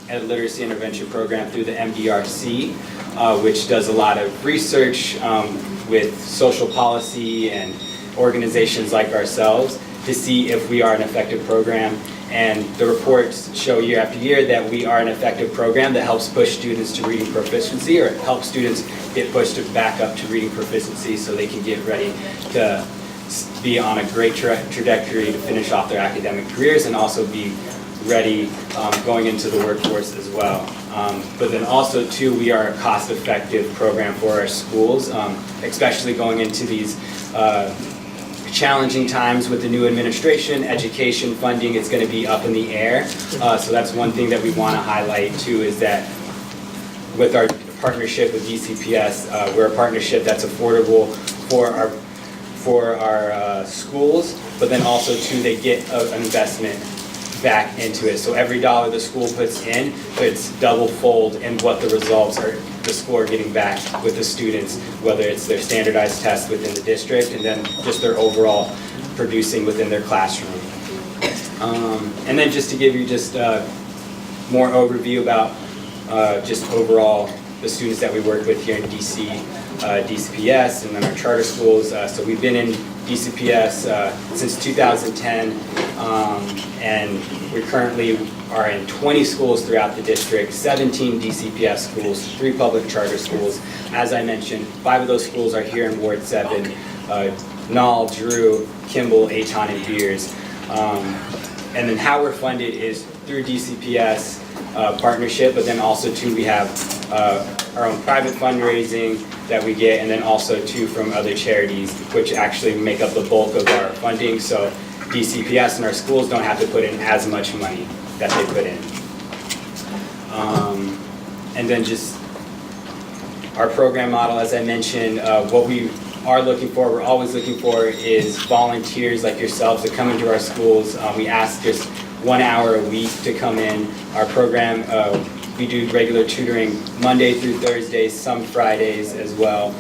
a literacy intervention program through the MDRC, which does a lot of research with social policy and organizations like ourselves to see if we are an effective program. And the reports show year after year that we are an effective program that helps push students to reading proficiency, or helps students get pushed back up to reading proficiency so they can get ready to be on a great trajectory to finish off their academic careers and also be ready going into the workforce as well. But then also too, we are a cost-effective program for our schools, especially going into these challenging times with the new administration. Education funding is going to be up in the air. So that's one thing that we want to highlight too, is that with our partnership with DCPS, we're a partnership that's affordable for our schools, but then also too, they get an investment back into it. So every dollar the school puts in, it's double fold in what the results are, the school are getting back with the students, whether it's their standardized tests within the district and then just their overall producing within their classroom. And then just to give you just more overview about just overall the students that we work with here in DCPS and then our charter schools. So we've been in DCPS since 2010, and we currently are in 20 schools throughout the district, 17 DCPS schools, 3 public charter schools. As I mentioned, 5 of those schools are here in Ward 7, Knoll, Drew, Kimball, Aton, and Beers. And then how we're funded is through DCPS partnership, but then also too, we have our own private fundraising that we get, and then also too from other charities, which actually make up the bulk of our funding. So DCPS and our schools don't have to put in as much money that they put in. And then just our program model, as I mentioned, what we are looking for, we're always looking for is volunteers like yourselves to come into our schools. We ask just 1 hour a week to come in. Our program, we do regular tutoring Monday through Thursdays, some Fridays as well,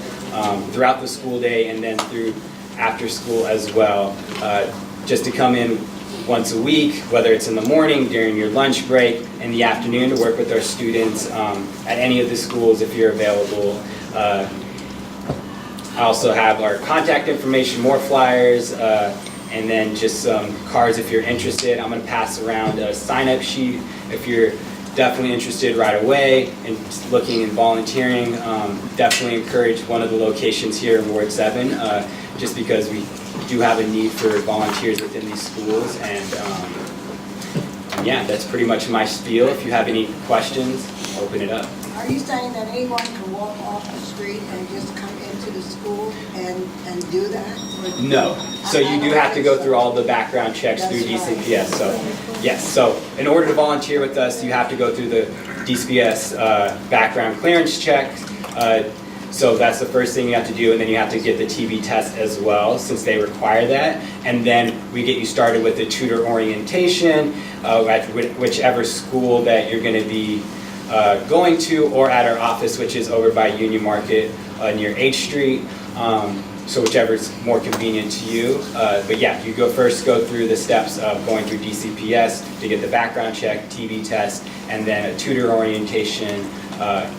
throughout the school day and then through after school as well. Just to come in once a week, whether it's in the morning, during your lunch break, in the afternoon, to work with our students at any of the schools if you're available. I also have our contact information, more flyers, and then just some cards if you're interested. I'm going to pass around a sign-up sheet if you're definitely interested right away and looking and volunteering. Definitely encourage one of the locations here in Ward 7, just because we do have a need for volunteers within these schools. And yeah, that's pretty much my spiel. If you have any questions, I'll open it up. Are you saying that anyone can walk off the street and just come into the school and do that? No. So you do have to go through all the background checks through DCPS. So yes. So in order to volunteer with us, you have to go through the DCPS background clearance check. So that's the first thing you have to do, and then you have to get the TB test as well, since they require that. And then we get you started with the tutor orientation at whichever school that you're going to be going to, or at our office, which is over by Union Market near H Street. so whichever is more convenient to you. But yeah, you go through the steps of going through DCPS to get the background check, TB test, and then a tutor orientation,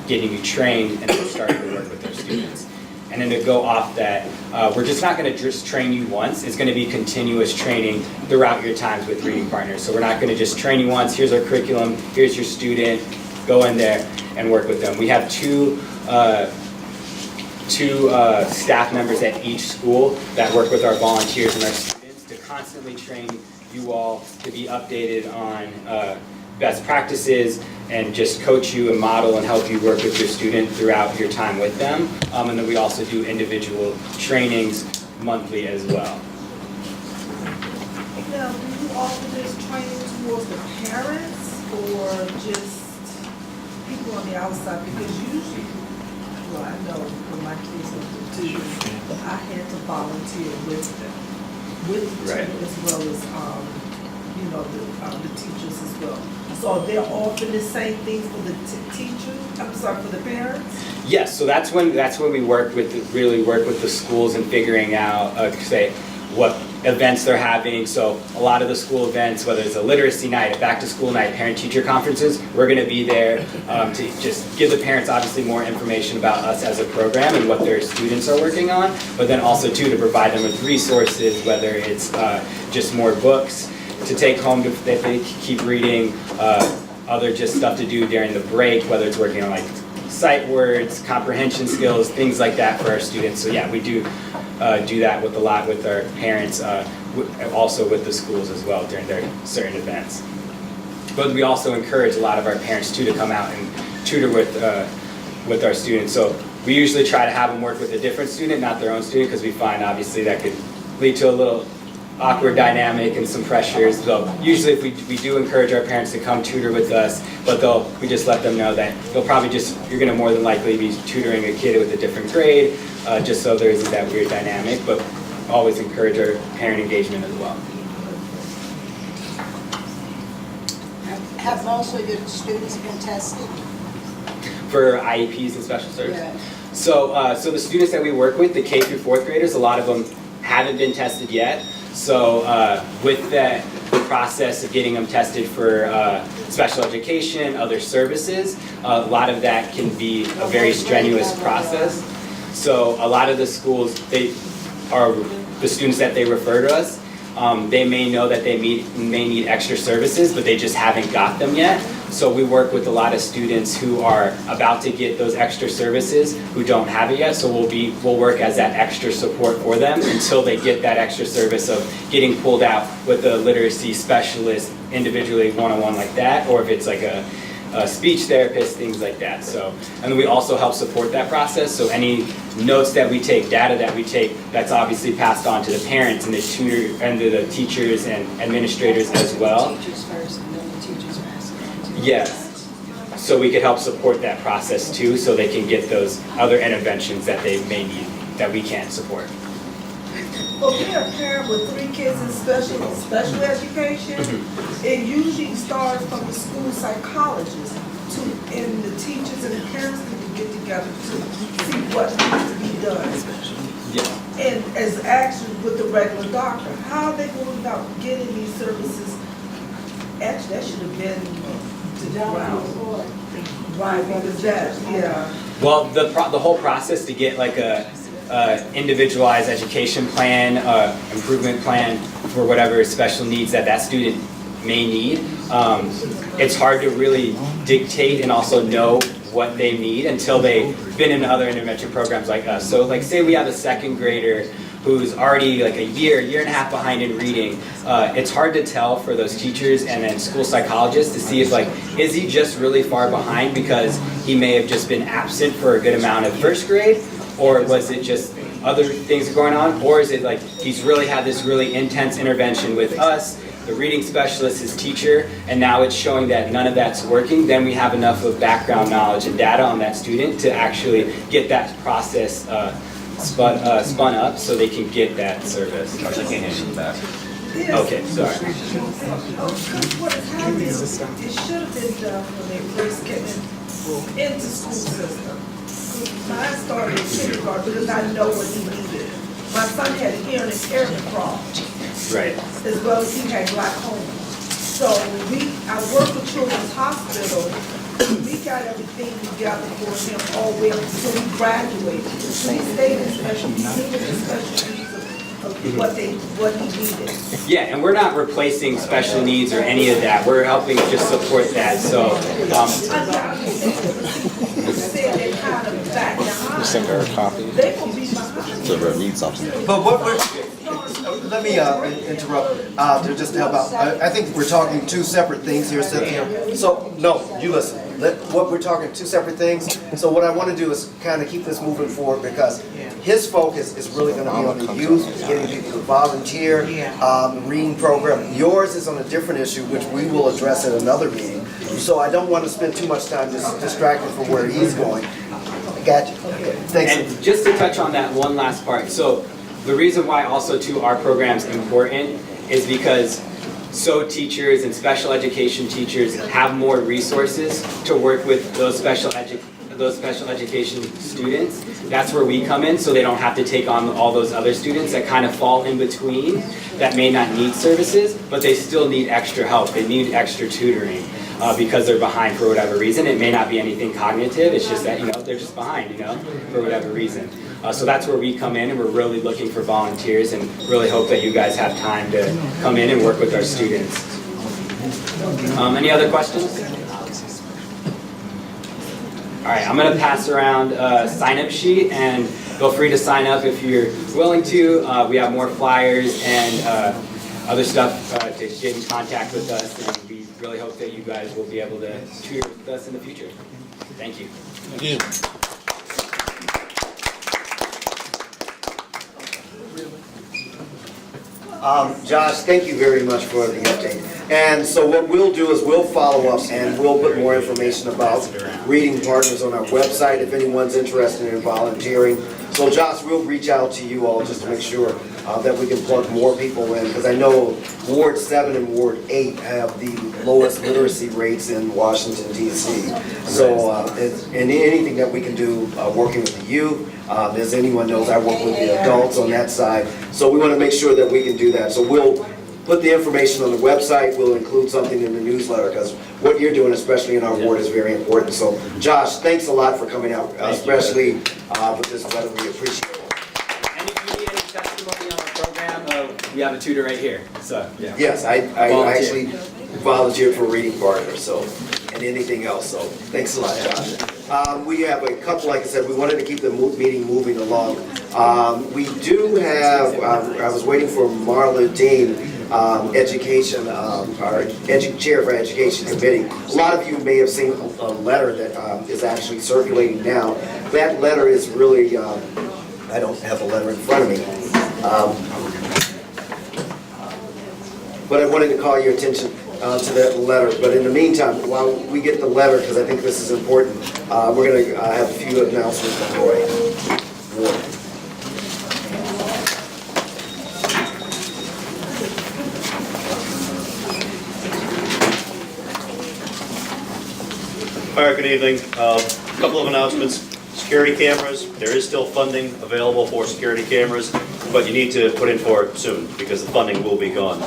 getting you trained, and then starting to work with their students. And then to go off that, we're just not going to just train you once. It's going to be continuous training throughout your times with Reading Partners. So we're not going to just train you once. Here's our curriculum. Here's your student. Go in there and work with them. We have two staff members at each school that work with our volunteers and our students to constantly train you all to be updated on best practices and just coach you and model and help you work with your student throughout your time with them. And then we also do individual trainings monthly as well. Now, do you offer this training towards the parents or just people on the outside? Because usually, well, I know when my kids were little, I had to volunteer with them, with the Right. children as well as, the teachers as well. So they're offering the same things for the teachers, for the parents? Yes, so that's when we really work with the schools and figuring out, say, what events they're having. So a lot of the school events, whether it's a literacy night, a back-to-school night, parent-teacher conferences, we're going to be there to just give the parents obviously more information about us as a program and what their students are working on, but then also too to provide them with resources, whether it's just more books to take home that they keep reading, other just stuff to do during the break, whether it's working on like sight words, comprehension skills, things like that for our students. So yeah, we do that with our parents, also with the schools as well during their certain events. But we also encourage a lot of our parents too to come out and tutor with our students. So we usually try to have them work with a different student, not their own student, because we find obviously that could lead to a little awkward dynamic and some pressures. So usually if we do encourage our parents to come tutor with us, but we just let them know that you're going to more than likely be tutoring a kid with a different grade, just so there isn't that weird dynamic, but always encourage our parent engagement as well. Have most of your students been tested? For IEPs and special services? Yeah. So the students that we work with, the K through 4th graders, a lot of them haven't been tested yet. So with the process of getting them tested for special education, other services, a lot of that can be a very strenuous process. So a lot of the schools, the students that they refer to us, they may know that they may need extra services, but they just haven't got them yet. So we work with a lot of students who are about to get those extra services who don't have it yet. So we'll work as that extra support for them until they get that extra service of getting pulled out with a literacy specialist individually, one-on-one like that, or if it's like a speech therapist, things like that. So, and then we also help support that process. So any notes that we take, data that we take, that's obviously passed on to the parents and the tutor and to the teachers and administrators as well. Teachers first, and then the teachers are asked. Yes. So we could help support that process too, so they can get those other interventions that they may need that we can't support. Well, being a parent with 3 kids in special education, it usually starts from the school psychologist and the teachers and the parents need to get together to see what needs to be done. Yeah. And as actually with the regular doctor, how are they going about getting these services? Actually, that should have been to right, because yeah. Well, the whole process to get like a individualized education plan, improvement plan for whatever special needs that student may need. It's hard to really dictate and also know what they need until they've been in other intervention programs like us. So like say we have a 2nd grader who's already like a year and a half behind in reading. It's hard to tell for those teachers and then school psychologists to see if is he just really far behind because he may have just been absent for a good amount of 1st grade, or was it just other things going on, or is it like he's really had this really intense intervention with us, the reading specialist, his teacher, and now it's showing that none of that's working. Then we have enough of background knowledge and data on that student to actually get that process spun up so they can get that service. I can't handle the back. Okay, sorry. What has happened is it should have been done when they first came into school system. Mine started in kindergarten because I know what he needed. My son had hearing impairment problems, Right. as well as he had glaucoma. So I work with Children's Hospital, we got everything together for him all the way up until he graduated. So he stayed in special, he was in special needs of what he needed. Yeah, and we're not replacing special needs or any of that. We're helping just support that. So, You send her a copy. They will be behind. So we need something. But let me interrupt to just help out. I think we're talking two separate things here, Cynthia. So, no, you listen. What we're talking, two separate things. So what I want to do is kind of keep this moving forward because his focus is really going to be on the youth, getting people to volunteer, reading program. Yours is on a different issue, which we will address at another meeting. So I don't want to spend too much time just distracted from where he's going. Gotcha. Okay. Thanks. and just to touch on that one last part. So the reason why also too our program's important is because teachers and special education teachers have more resources to work with those special education students. That's where we come in, so they don't have to take on all those other students that kind of fall in between that may not need services, but they still need extra help. They need extra tutoring because they're behind for whatever reason. It may not be anything cognitive. It's just that they're just behind, for whatever reason. So that's where we come in, and we're really looking for volunteers and really hope that you guys have time to come in and work with our students. Any other questions? All right, I'm going to pass around a sign-up sheet, and feel free to sign up if you're willing to. We have more flyers and other stuff to get in contact with us, and we really hope that you guys will be able to tutor with us in the future. Thank you. Thank you. Josh, thank you very much for the update. And so what we'll do is we'll follow up and we'll put more information about reading partners on our website if anyone's interested in volunteering. So Josh, we'll reach out to you all just to make sure that we can plug more people in, because I know Ward 7 and Ward 8 have the lowest literacy rates in Washington, D.C. So and anything that we can do working with the youth, as anyone knows, I work with the adults on that side. So we want to make sure that we can do that. So we'll put the information on the website. We'll include something in the newsletter, because what you're doing, especially in our ward, is very important. So Josh, thanks a lot for coming out, especially with this weather. We appreciate it. And if you need any testimony on the program, we have a tutor right here. So yeah. Yes, I actually volunteered for Reading Partner, so, and anything else, so thanks a lot, Josh. We have a couple, like I said, we wanted to keep the meeting moving along. We do have, I was waiting for Marla Dean, Education, our Chair of our Education Committee. A lot of you may have seen a letter that is actually circulating now. That letter is really, I don't have the letter in front of me. But I wanted to call your attention to that letter. But in the meantime, while we get the letter, because I think this is important, we're going to have a few announcements from Roy. All right, good evening. A couple of announcements. Security cameras, there is still funding available for security cameras, but you need to put in for it soon because the funding will be gone.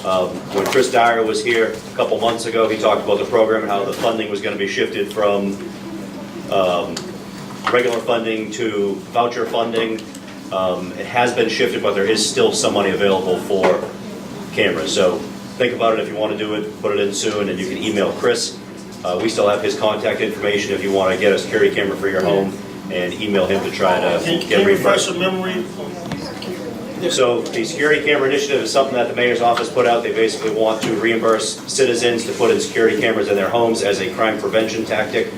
When Chris Dyer was here a couple months ago, he talked about the program and how the funding was going to be shifted from regular funding to voucher funding. It has been shifted, but there is still some money available for cameras. So think about it if you want to do it, put it in soon, and you can email Chris. We still have his contact information if you want to get a security camera for your home, and email him to try to get reimbursed. Can you refresh your memory? So the security camera initiative is something that the mayor's office put out. They basically want to reimburse citizens to put in security cameras in their homes as a crime prevention tactic.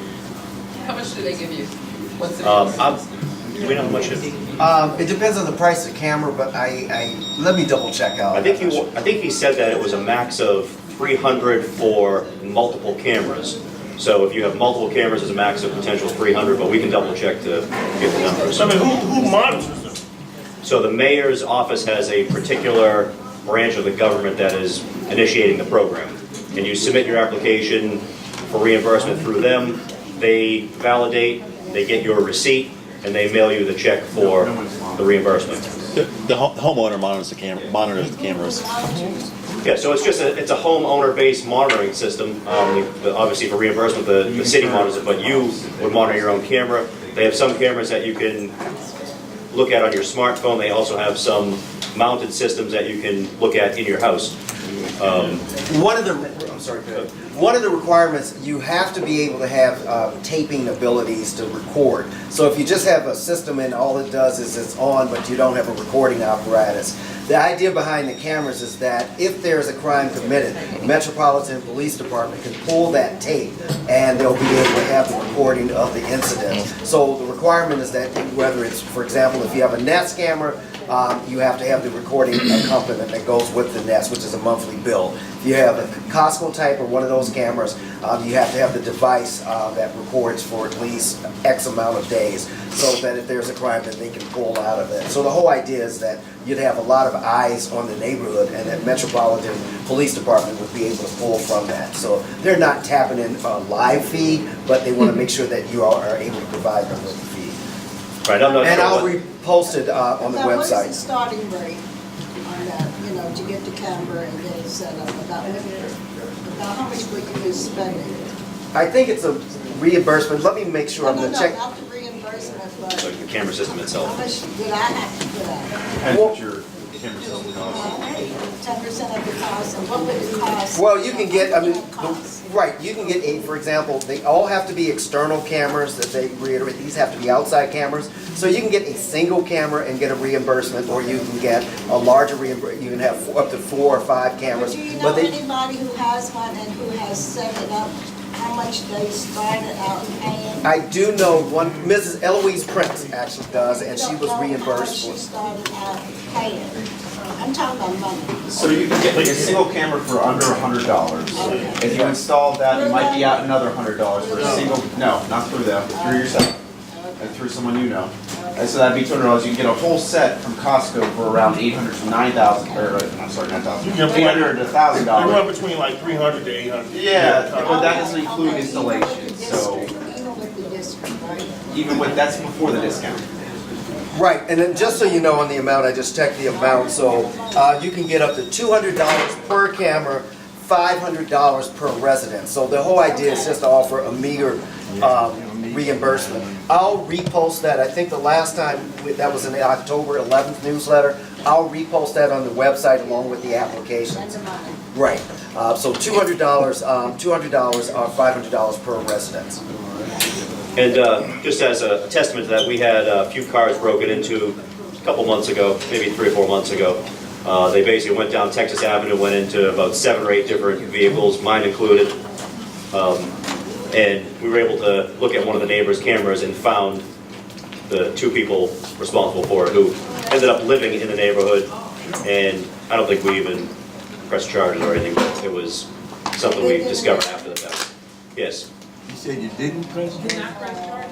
How much do they give you? What's the Do we know how much it is? It depends on the price of the camera, but let me double check out. I think he said that it was a max of 300 for multiple cameras. So if you have multiple cameras, there's a max of potential 300, but we can double check to get the numbers. I mean, who monitors them? So the mayor's office has a particular branch of the government that is initiating the program. And you submit your application for reimbursement through them. They validate, they get your receipt, and they mail you the check for the reimbursement. The homeowner monitors the cameras. Yeah, so it's just it's a homeowner-based monitoring system. Obviously for reimbursement, the city monitors it, but you would monitor your own camera. They have some cameras that you can look at on your smartphone. They also have some mounted systems that you can look at in your house. One of the requirements, you have to be able to have taping abilities to record. So if you just have a system and all it does is it's on, but you don't have a recording apparatus. The idea behind the cameras is that if there's a crime committed, Metropolitan Police Department can pull that tape and they'll be able to have the recording of the incident. So the requirement is that whether it's, for example, if you have a Nest camera, you have to have the recording accompaniment that goes with the Nest, which is a monthly bill. If you have a Costco type or one of those cameras, you have to have the device that records for at least X amount of days, so that if there's a crime that they can pull out of it. So the whole idea is that you'd have a lot of eyes on the neighborhood, and that Metropolitan Police Department would be able to pull from that. So they're not tapping in a live feed, but they want to make sure that you are able to provide them with the feed. Right, I'm not and sure I'll what- repost it on the Now, what is website. the starting rate on that, to get the camera and get it set up? About how much would you be spending? I think it's a reimbursement. Let me make sure I'm No, going to check. not the reimbursement, but Like the camera system how itself. much would I have to put out? Depends what your camera system costs. 10% of the cost, and what would it cost? Well, you can get, I mean, What would it cost? right, you can get, for example, they all have to be external cameras, that they reiterate, these have to be outside cameras. So you can get a single camera and get a reimbursement, or you can get a larger reimbursement, you can have up to 4 or 5 cameras. Do you know But they, anybody who has one and who has set it up, how much they started out paying? I do know one, Mrs. Eloise Prince actually does, and she was reimbursed How for much she started out paying? I'm talking about money. So you can get like a single camera for under $100. If you install that, you might be out another $100 for a single, no, not through them, through yourself, and through someone you know. And so that'd be $200. You can get a whole set from Costco for around $800 to $9,000, or I'm sorry, $9,000, $800 to They run $1,000. between like 300 to 800. Yeah, but that doesn't include installation, so Even with the district, right? even with, that's before the discount. Right, and then just so you know on the amount, I just checked the amount, so you can get up to $200 per camera, $500 per resident. So the whole idea is just to offer a meager reimbursement. I'll repost that, I think the last time, that was in the October 11th newsletter. I'll repost that on the website along with the applications. Right, so $200 or $500 per residence. And just as a testament to that, we had a few cars broken into a couple months ago, maybe 3 or 4 months ago. They basically went down Texas Avenue, went into about 7 or 8 different vehicles, mine included. And we were able to look at one of the neighbors' cameras and found the 2 people responsible for it who ended up living in the neighborhood. And I don't think we even pressed charges or anything, but it was something we discovered after the fact. Yes. You said you didn't press it?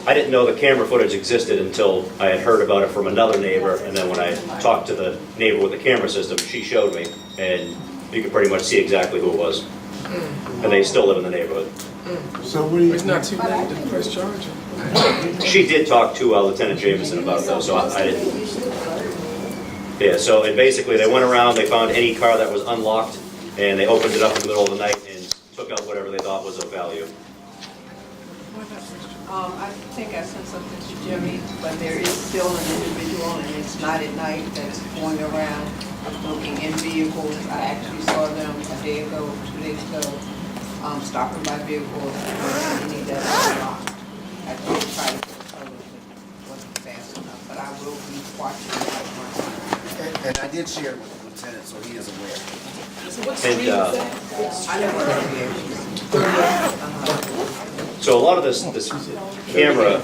I didn't know the camera footage existed until I had heard about it from another neighbor, and then when I talked to the neighbor with the camera system, she showed me, and you could pretty much see exactly who it was. And they still live in the neighborhood. So what do you? It's not too late to press charge. She did talk to Lieutenant Jameson about it though, so I didn't. Yeah, so and basically they went around, they found any car that was unlocked, and they opened it up in the middle of the night and took out whatever they thought was of value. I think I sent something to Jimmy, but there is still an individual, and it's not at night, that's going around looking in vehicles. I actually saw them a day ago, 2 days ago, stopping by vehicles, and any that are unlocked. I did try to tell them it wasn't fast enough, but I will be watching that one. And I did share it with the lieutenant, so he is aware. So what And, street is that? I never heard So a lot of this camera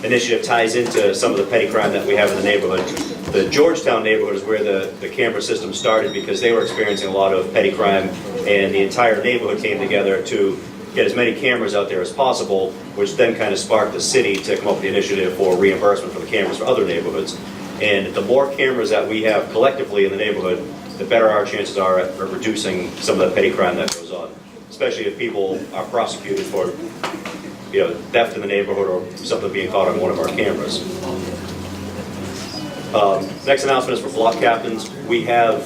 initiative ties into some of the petty crime that we have in the neighborhood. The Georgetown neighborhood is where the camera system started because they were experiencing a lot of petty crime, and the entire neighborhood came together to get as many cameras out there as possible, which then kind of sparked the city to come up with the initiative for reimbursement for the cameras for other neighborhoods. And the more cameras that we have collectively in the neighborhood, the better our chances are at reducing some of the petty crime that goes on, especially if people are prosecuted for theft in the neighborhood or something being caught on one of our cameras. Next announcement is for block captains. We have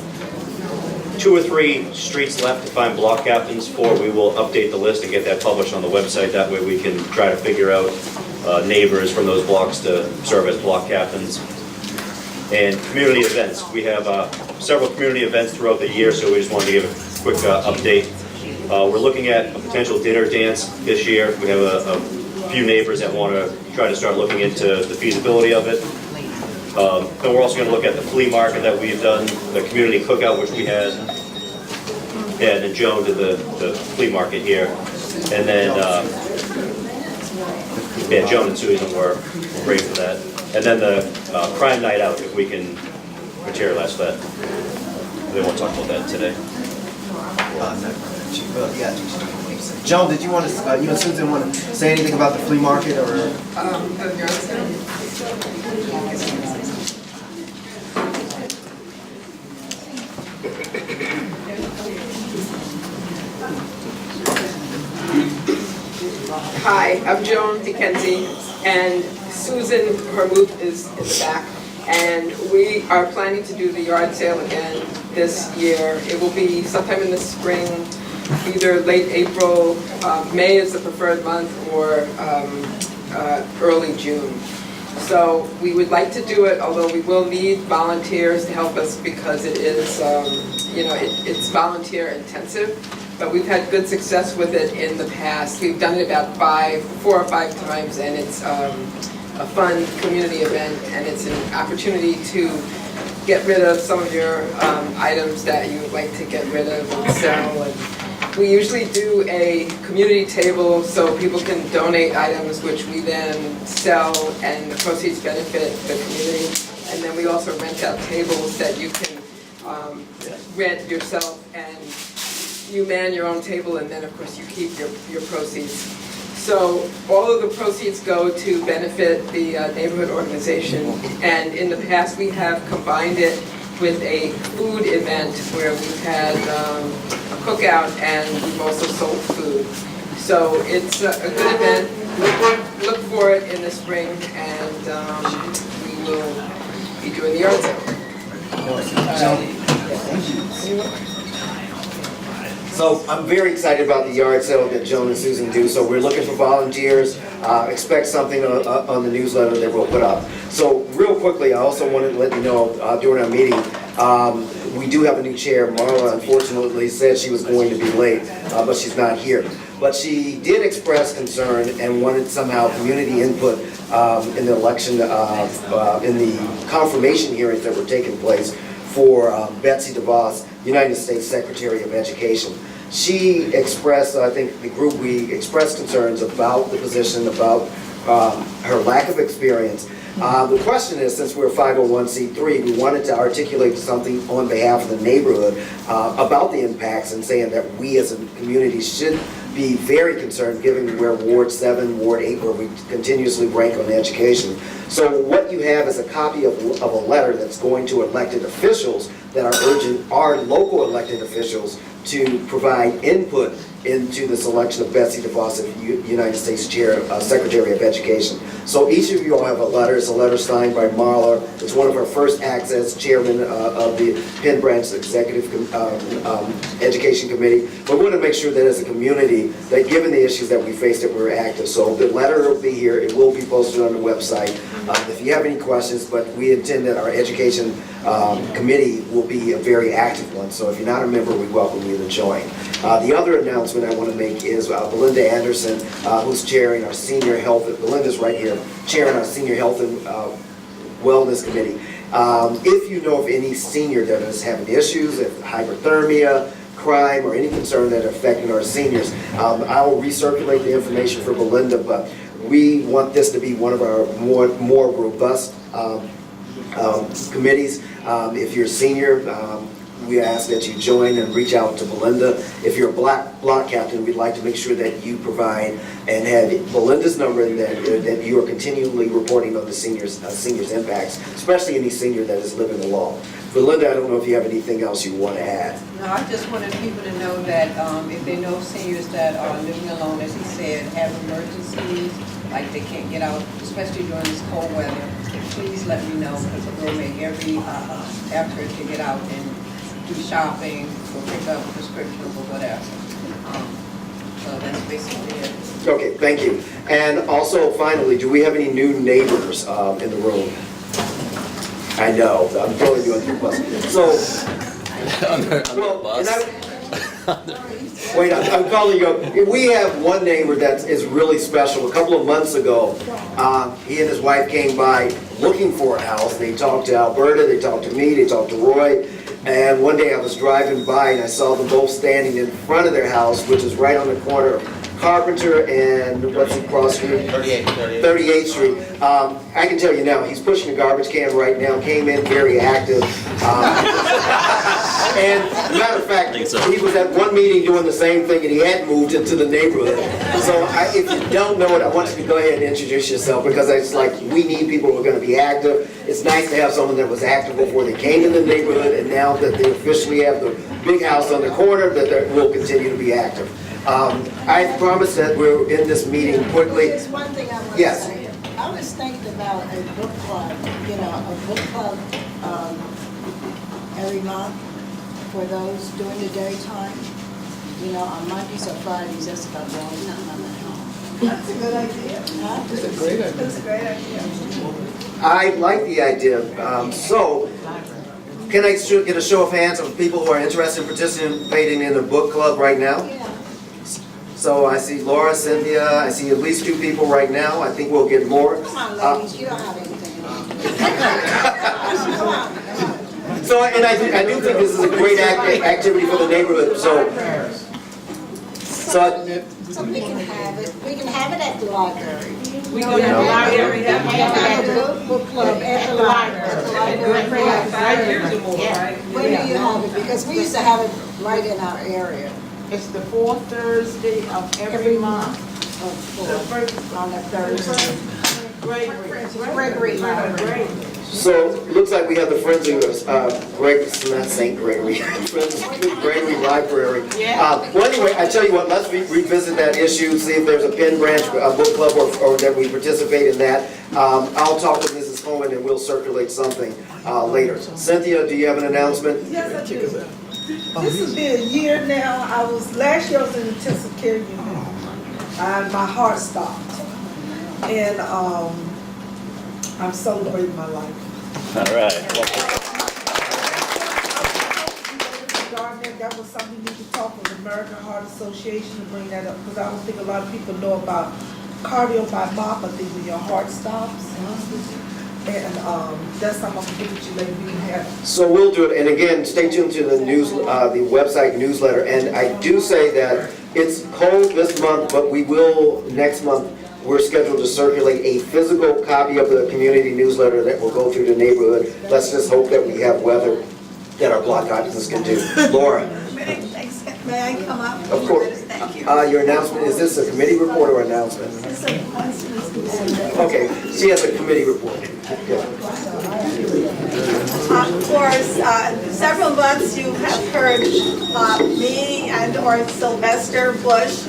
2 or 3 streets left to find block captains for. We will update the list and get that published on the website. That way we can try to figure out neighbors from those blocks to serve as block captains. And community events. We have several community events throughout the year, so we just wanted to give a quick update. We're looking at a potential dinner dance this year. We have a few neighbors that want to try to start looking into the feasibility of it. Then we're also going to look at the flea market that we've done, the community cookout which we had, and then Joan did the flea market here. And then, Joan and Susan were great for that. And then the crime night out, if we can materialize that. They won't talk about that today. Joan, did you want to, you and Susan want to say anything about the flea market or? Hi, I'm Joan DeKenzie, and Susan, her booth is in the back, and we are planning to do the yard sale again this year. It will be sometime in the spring, either late April, May is the preferred month, or early June. So we would like to do it, although we will need volunteers to help us because it is, it's volunteer intensive. But we've had good success with it in the past. We've done it about 4 or 5 times, and it's a fun community event, and it's an opportunity to get rid of some of your items that you would like to get rid of and sell. And we usually do a community table so people can donate items which we then sell, and the proceeds benefit the community. And then we also rent out tables that you can rent yourself, and you man your own table, and then of course you keep your proceeds. So all of the proceeds go to benefit the neighborhood organization, and in the past we have combined it with a food event where we've had a cookout and we've also sold food. So it's a good event. Look for it in the spring, and we will be doing the yard sale. So I'm very excited about the yard sale that Joan and Susan do. So we're looking for volunteers. Expect something on the newsletter that we'll put up. So real quickly, I also wanted to let you know during our meeting, we do have a new chair. Marla unfortunately said she was going to be late, but she's not here. But she did express concern and wanted somehow community input in the election, in the confirmation hearings that were taking place for Betsy DeVos, United States Secretary of Education. She expressed, I think the group, we expressed concerns about the position, about her lack of experience. The question is, since we're 501c3, we wanted to articulate something on behalf of the neighborhood about the impacts, and saying that we as a community should be very concerned, given where Ward 7, Ward 8, where we continuously rank on education. So what you have is a copy of a letter that's going to elected officials that are urging our local elected officials to provide input into the selection of Betsy DeVos as United States Secretary of Education. So each of you all have a letter. It's a letter signed by Marla. It's one of our first acts as chairman of the Penn Branch Executive Education Committee. But we want to make sure that as a community, that given the issues that we face, that we're active. So the letter will be here. It will be posted on the website. If you have any questions, but we intend that our education committee will be a very active one. So if you're not a member, we welcome you to join. The other announcement I want to make is Belinda Anderson, who's chairing our senior health, Belinda's right here, chairing our senior health and wellness committee. If you know of any senior that is having issues, if hyperthermia, crime, or any concern that are affecting our seniors, I will recirculate the information for Belinda, but we want this to be one of our more robust committees. If you're a senior, we ask that you join and reach out to Belinda. If you're a block captain, we'd like to make sure that you provide and have Belinda's number and that you are continually reporting on the seniors' impacts, especially any senior that is living alone. Belinda, I don't know if you have anything else you want to add. No, I just wanted people to know that if they know seniors that are living alone, as he said, have emergencies, like they can't get out, especially during this cold weather, please let me know, because we'll make every effort to get out and do shopping or pick up prescriptions or whatever. So that's basically it. Okay, thank you. And also, finally, do we have any new neighbors in the room? I know, I'm throwing you under the bus. So, wait, I'm calling you up. We have one neighbor that is really special. A couple of months ago, he and his wife came by looking for a house. They talked to Alberta, they talked to me, they talked to Roy. And one day I was driving by and I saw them both standing in front of their house, which is right on the corner of Carpenter and what's the cross street? 38th Street. I can tell you now, he's pushing a garbage can right now, came in very active. And matter of fact, he was at one meeting doing the same thing and he had moved into the neighborhood. So if you don't know it, I want you to go ahead and introduce yourself, because it's like we need people who are going to be active. It's nice to have someone that was active before they came in the neighborhood, and now that they officially have the big house on the corner, that they will continue to be active. I promise that we're in this meeting quickly. There's one thing I want to Yes. say. I was thinking about a book club, a book club every month for those during the daytime. On Mondays or Fridays, that's about the only time I'm at home. That's a good idea. That's a great idea. That's a great idea. I like the idea. So, can I get a show of hands of people who are interested in participating in the book club right now? So I see Laura, Cynthia, I see at least 2 people right now. I think we'll get more. Come on, ladies, you don't have anything wrong. So, and I do think this is a great activity for the neighborhood. So we can have it. We can have it at the library. We go to the library. Have a book club at the library. When do you have it? Because we used to have it right in our area. It's the 4th Thursday of every month. On a Thursday. Gregory Library. So, looks like we have the Friends of not St. Gregory, Friends of Gregory Library. Well, anyway, I tell you what, let's revisit that issue, see if there's a Penn branch book club or that we participate in that. I'll talk with Mrs. Coleman and we'll circulate something later. Cynthia, do you have an announcement? Yes, I do. This has been a year now. Last year I was in intensive care unit. My heart stopped. And I'm celebrating my life. All right. That was something we need to talk with the American Heart Association to bring that up, because I don't think a lot of people know about cardiomyopathy when your heart stops. And that's something I'm gonna give you later. We can have. So we'll do it, and again, stay tuned to the the website newsletter. And I do say that it's cold this month, but we will next month. We're scheduled to circulate a physical copy of the community newsletter that will go through the neighborhood. Let's just hope that we have weather that our block captains can do. Laura. May I come up? Of course. Thank you. Your announcement, is this a committee report or announcement? Okay, she has a committee report. For several months, you have heard me and or Sylvester Bush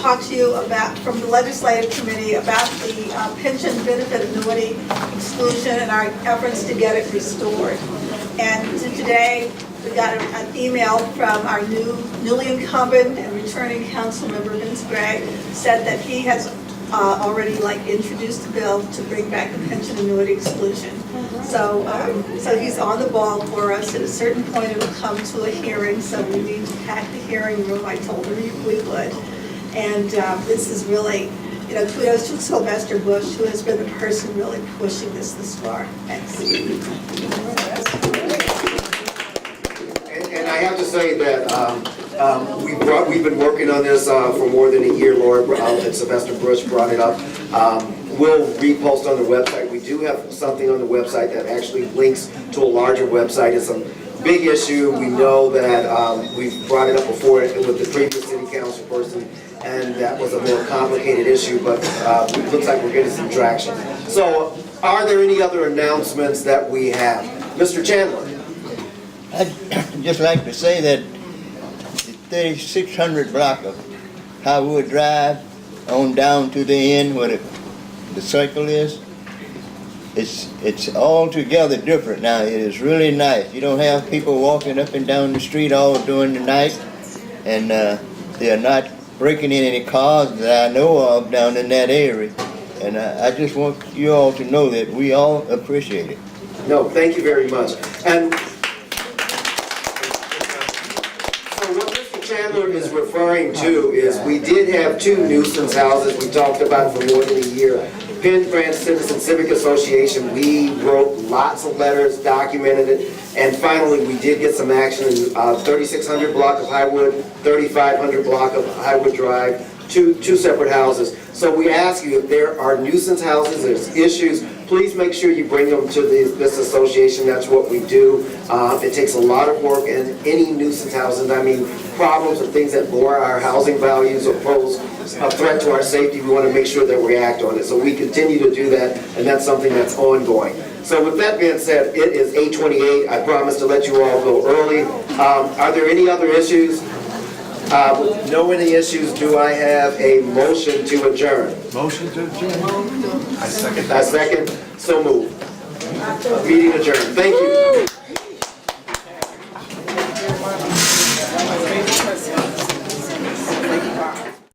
talk to you about, from the Legislative Committee, about the pension benefit annuity exclusion and our efforts to get it restored. And today, we got an email from our newly incumbent and returning council member, Vince Gray, said that he has already introduced a bill to bring back the pension annuity exclusion. So he's on the ball for us. At a certain point, it will come to a hearing, so we need to pack the hearing room. I told him we would. And this is really, kudos to Sylvester Bush, who has been the person really pushing this far. Thanks. And I have to say that we've been working on this for more than a year. Laura and Sylvester Bush brought it up. We'll repost on the website. We do have something on the website that actually links to a larger website. It's big issue. We know that we've brought it up before with the previous city council person, and that was a more complicated issue, but it looks like we're getting some traction. So, are there any other announcements that we have? Mr. Chandler? I'd just like to say that the 3600 block of Highwood Drive on down to the end where the circle is, it's altogether different now. It is really nice. You don't have people walking up and down the street all during the night, and they are not breaking in any cars that I know of down in that area. And I just want you all to know that we all appreciate it. No, thank you very much. And so what Mr. Chandler is referring to is we did have 2 nuisance houses we talked about for more than a year. Penn Branch Citizen Civic Association, we wrote lots of letters, documented it, and finally we did get some action in 3600 block of Highwood, 3500 block of Highwood Drive, two separate houses. So we ask you, if there are nuisance houses, there's issues, please make sure you bring them to this association. That's what we do. It takes a lot of work, and any nuisance houses, I mean, problems or things that lower our housing values or pose a threat to our safety, we want to make sure that we act on it. So we continue to do that, and that's something that's ongoing. So with that being said, it is 8:28. I promised to let you all go early. Are there any other issues? With no any issues, do I have a motion to adjourn? Motion to adjourn. I second. So move. Meeting adjourned. Thank you.